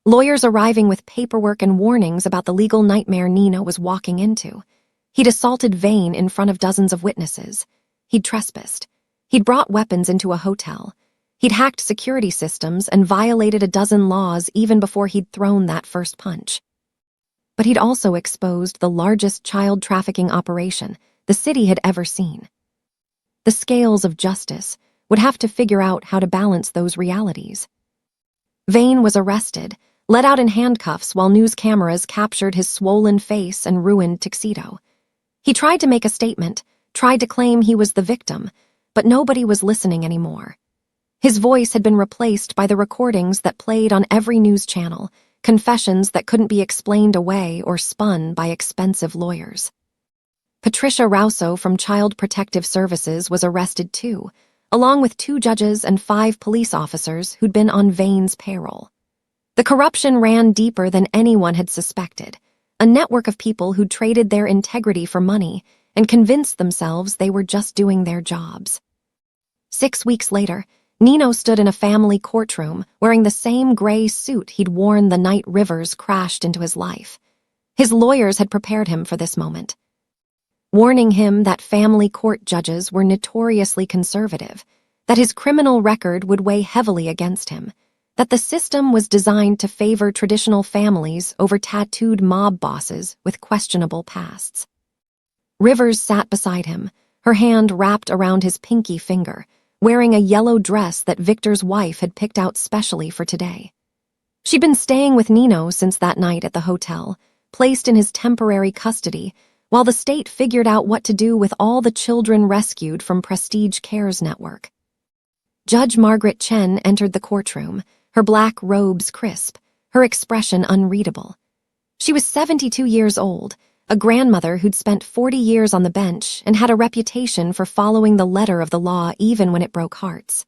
lawyers arriving with paperwork and warnings about the legal nightmare Nino was walking into. He'd assaulted Vane in front of dozens of witnesses. He'd trespassed. He'd brought weapons into a hotel. He'd hacked security systems and violated a dozen laws even before he'd thrown that first punch. But he'd also exposed the largest child trafficking operation the city had ever seen. The scales of justice would have to figure out how to balance those realities. Vane was arrested, let out in handcuffs while news cameras captured his swollen face and ruined tuxedo. He tried to make a statement, tried to claim he was the victim, but nobody was listening anymore. His voice had been replaced by the recordings that played on every news channel, confessions that couldn't be explained away or spun by expensive lawyers. Patricia Rousseau from Child Protective Services was arrested too, along with 2 judges and 5 police officers who'd been on Vane's payroll. The corruption ran deeper than anyone had suspected, a network of people who traded their integrity for money and convinced themselves they were just doing their jobs. 6 weeks later, Nino stood in a family courtroom wearing the same gray suit he'd worn the night Rivers crashed into his life. His lawyers had prepared him for this moment, warning him that family court judges were notoriously conservative, that his criminal record would weigh heavily against him, that the system was designed to favor traditional families over tattooed mob bosses with questionable pasts. Rivers sat beside him, her hand wrapped around his pinky finger, wearing a yellow dress that Victor's wife had picked out specially for today. She'd been staying with Nino since that night at the hotel, placed in his temporary custody, while the state figured out what to do with all the children rescued from Prestige Care's network. Judge Margaret Chen entered the courtroom, her black robes crisp, her expression unreadable. She was 72 years old, a grandmother who'd spent 40 years on the bench and had a reputation for following the letter of the law even when it broke hearts.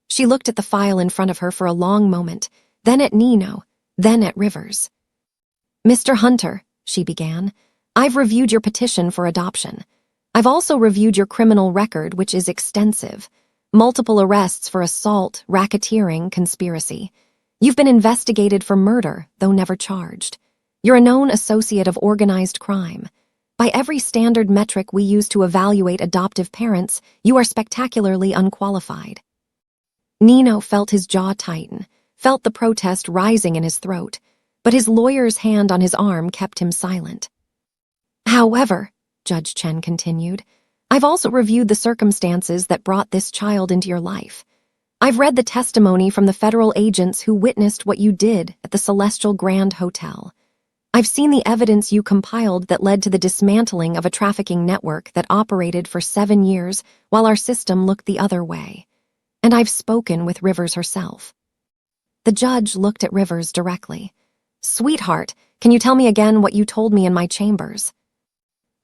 She looked at the file in front of her for a long moment, then at Nino, then at Rivers. "Mr. Hunter," she began, "I've reviewed your petition for adoption. I've also reviewed your criminal record, which is extensive. Multiple arrests for assault, racketeering, conspiracy. You've been investigated for murder, though never charged. You're a known associate of organized crime. By every standard metric we use to evaluate adoptive parents, you are spectacularly unqualified." Nino felt his jaw tighten, felt the protest rising in his throat, but his lawyer's hand on his arm kept him silent. "However," Judge Chen continued, "I've also reviewed the circumstances that brought this child into your life. I've read the testimony from the federal agents who witnessed what you did at the Celestial Grand Hotel. I've seen the evidence you compiled that led to the dismantling of a trafficking network that operated for 7 years while our system looked the other way. And I've spoken with Rivers herself." The judge looked at Rivers directly. "Sweetheart, can you tell me again what you told me in my chambers?"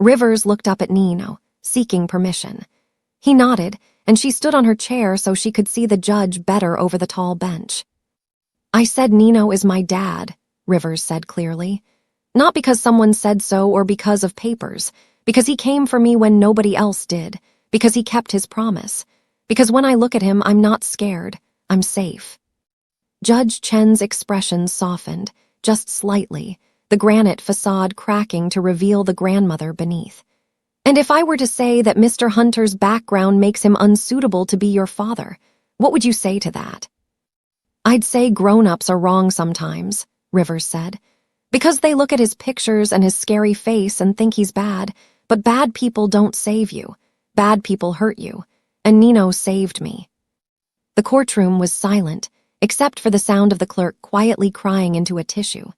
Rivers looked up at Nino, seeking permission. He nodded, and she stood on her chair so she could see the judge better over the tall bench. "I said Nino is my dad," Rivers said clearly. "Not because someone said so or because of papers, because he came for me when nobody else did, because he kept his promise, because when I look at him, I'm not scared, I'm safe." Judge Chen's expression softened, just slightly, the granite facade cracking to reveal the grandmother beneath. "And if I were to say that Mr. Hunter's background makes him unsuitable to be your father, what would you say to that?" "I'd say grown-ups are wrong sometimes," Rivers said, "because they look at his pictures and his scary face and think he's bad, but bad people don't save you. Bad people hurt you, and Nino saved me." The courtroom was silent, except for the sound of the clerk quietly crying into a tissue.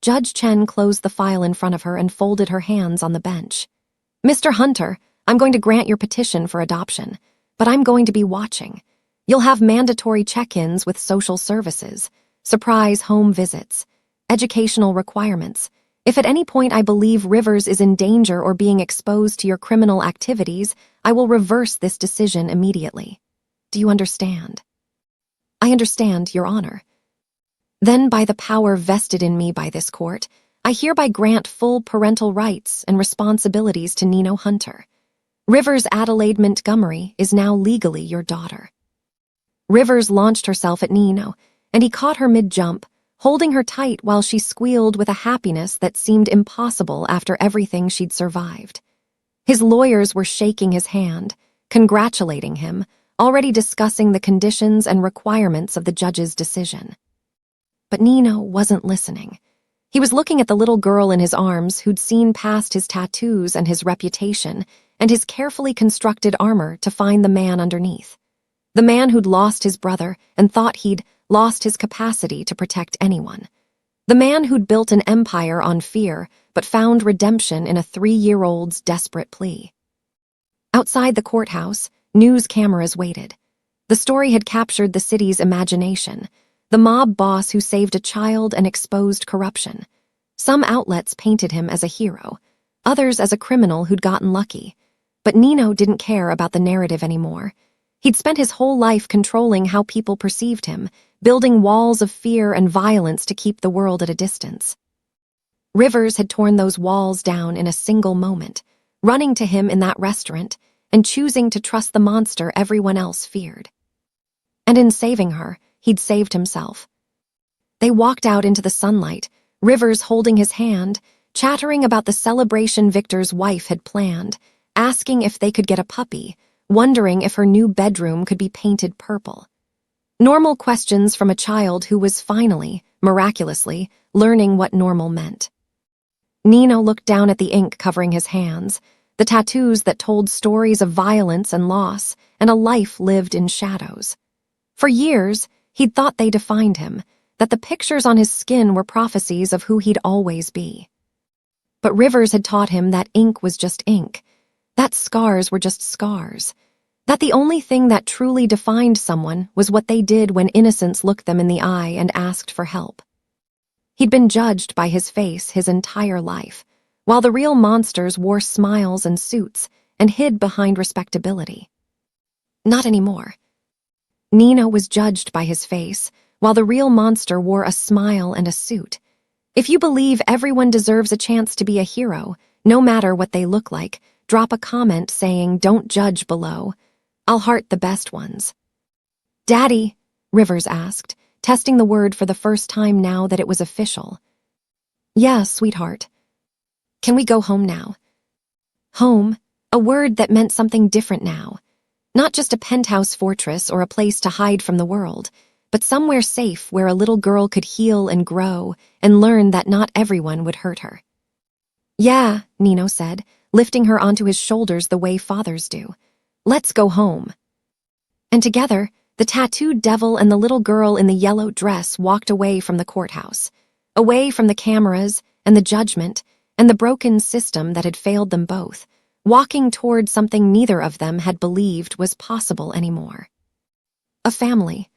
Judge Chen closed the file in front of her and folded her hands on the bench. "Mr. Hunter, I'm going to grant your petition for adoption, but I'm going to be watching. You'll have mandatory check-ins with social services, surprise home visits, educational requirements. If at any point I believe Rivers is in danger or being exposed to your criminal activities, I will reverse this decision immediately. Do you understand?" "I understand, Your Honor." "Then by the power vested in me by this court, I hereby grant full parental rights and responsibilities to Nino Hunter. Rivers Adelaide Montgomery is now legally your daughter." Rivers launched herself at Nino, and he caught her mid-jump, holding her tight while she squealed with a happiness that seemed impossible after everything she'd survived. His lawyers were shaking his hand, congratulating him, already discussing the conditions and requirements of the judge's decision. But Nino wasn't listening. He was looking at the little girl in his arms who'd seen past his tattoos and his reputation and his carefully constructed armor to find the man underneath. The man who'd lost his brother and thought he'd lost his capacity to protect anyone. The man who'd built an empire on fear but found redemption in a 3-year-old's desperate plea. Outside the courthouse, news cameras waited. The story had captured the city's imagination. The mob boss who saved a child and exposed corruption. Some outlets painted him as a hero, others as a criminal who'd gotten lucky. But Nino didn't care about the narrative anymore. He'd spent his whole life controlling how people perceived him, building walls of fear and violence to keep the world at a distance. Rivers had torn those walls down in a single moment, running to him in that restaurant and choosing to trust the monster everyone else feared. And in saving her, he'd saved himself. They walked out into the sunlight, Rivers holding his hand, chattering about the celebration Victor's wife had planned, asking if they could get a puppy, wondering if her new bedroom could be painted purple. Normal questions from a child who was finally, miraculously, learning what normal meant. Nino looked down at the ink covering his hands, the tattoos that told stories of violence and loss and a life lived in shadows. For years, he'd thought they defined him, that the pictures on his skin were prophecies of who he'd always be. But Rivers had taught him that ink was just ink, that scars were just scars, that the only thing that truly defined someone was what they did when innocence looked them in the eye and asked for help. He'd been judged by his face his entire life, while the real monsters wore smiles and suits and hid behind respectability. Not anymore. Nino was judged by his face, while the real monster wore a smile and a suit. If you believe everyone deserves a chance to be a hero, no matter what they look like, drop a comment saying, "Don't judge," below. I'll heart the best ones. "Daddy," Rivers asked, testing the word for the first time now that it was official. "Yeah, sweetheart. Can we go home now?" Home, a word that meant something different now. Not just a penthouse fortress or a place to hide from the world, but somewhere safe where a little girl could heal and grow and learn that not everyone would hurt her. "Yeah," Nino said, lifting her onto his shoulders the way fathers do. "Let's go home." And together, the tattooed devil and the little girl in the yellow dress walked away from the courthouse, away from the cameras and the judgment and the broken system that had failed them both, walking toward something neither of them had believed was possible anymore. A family.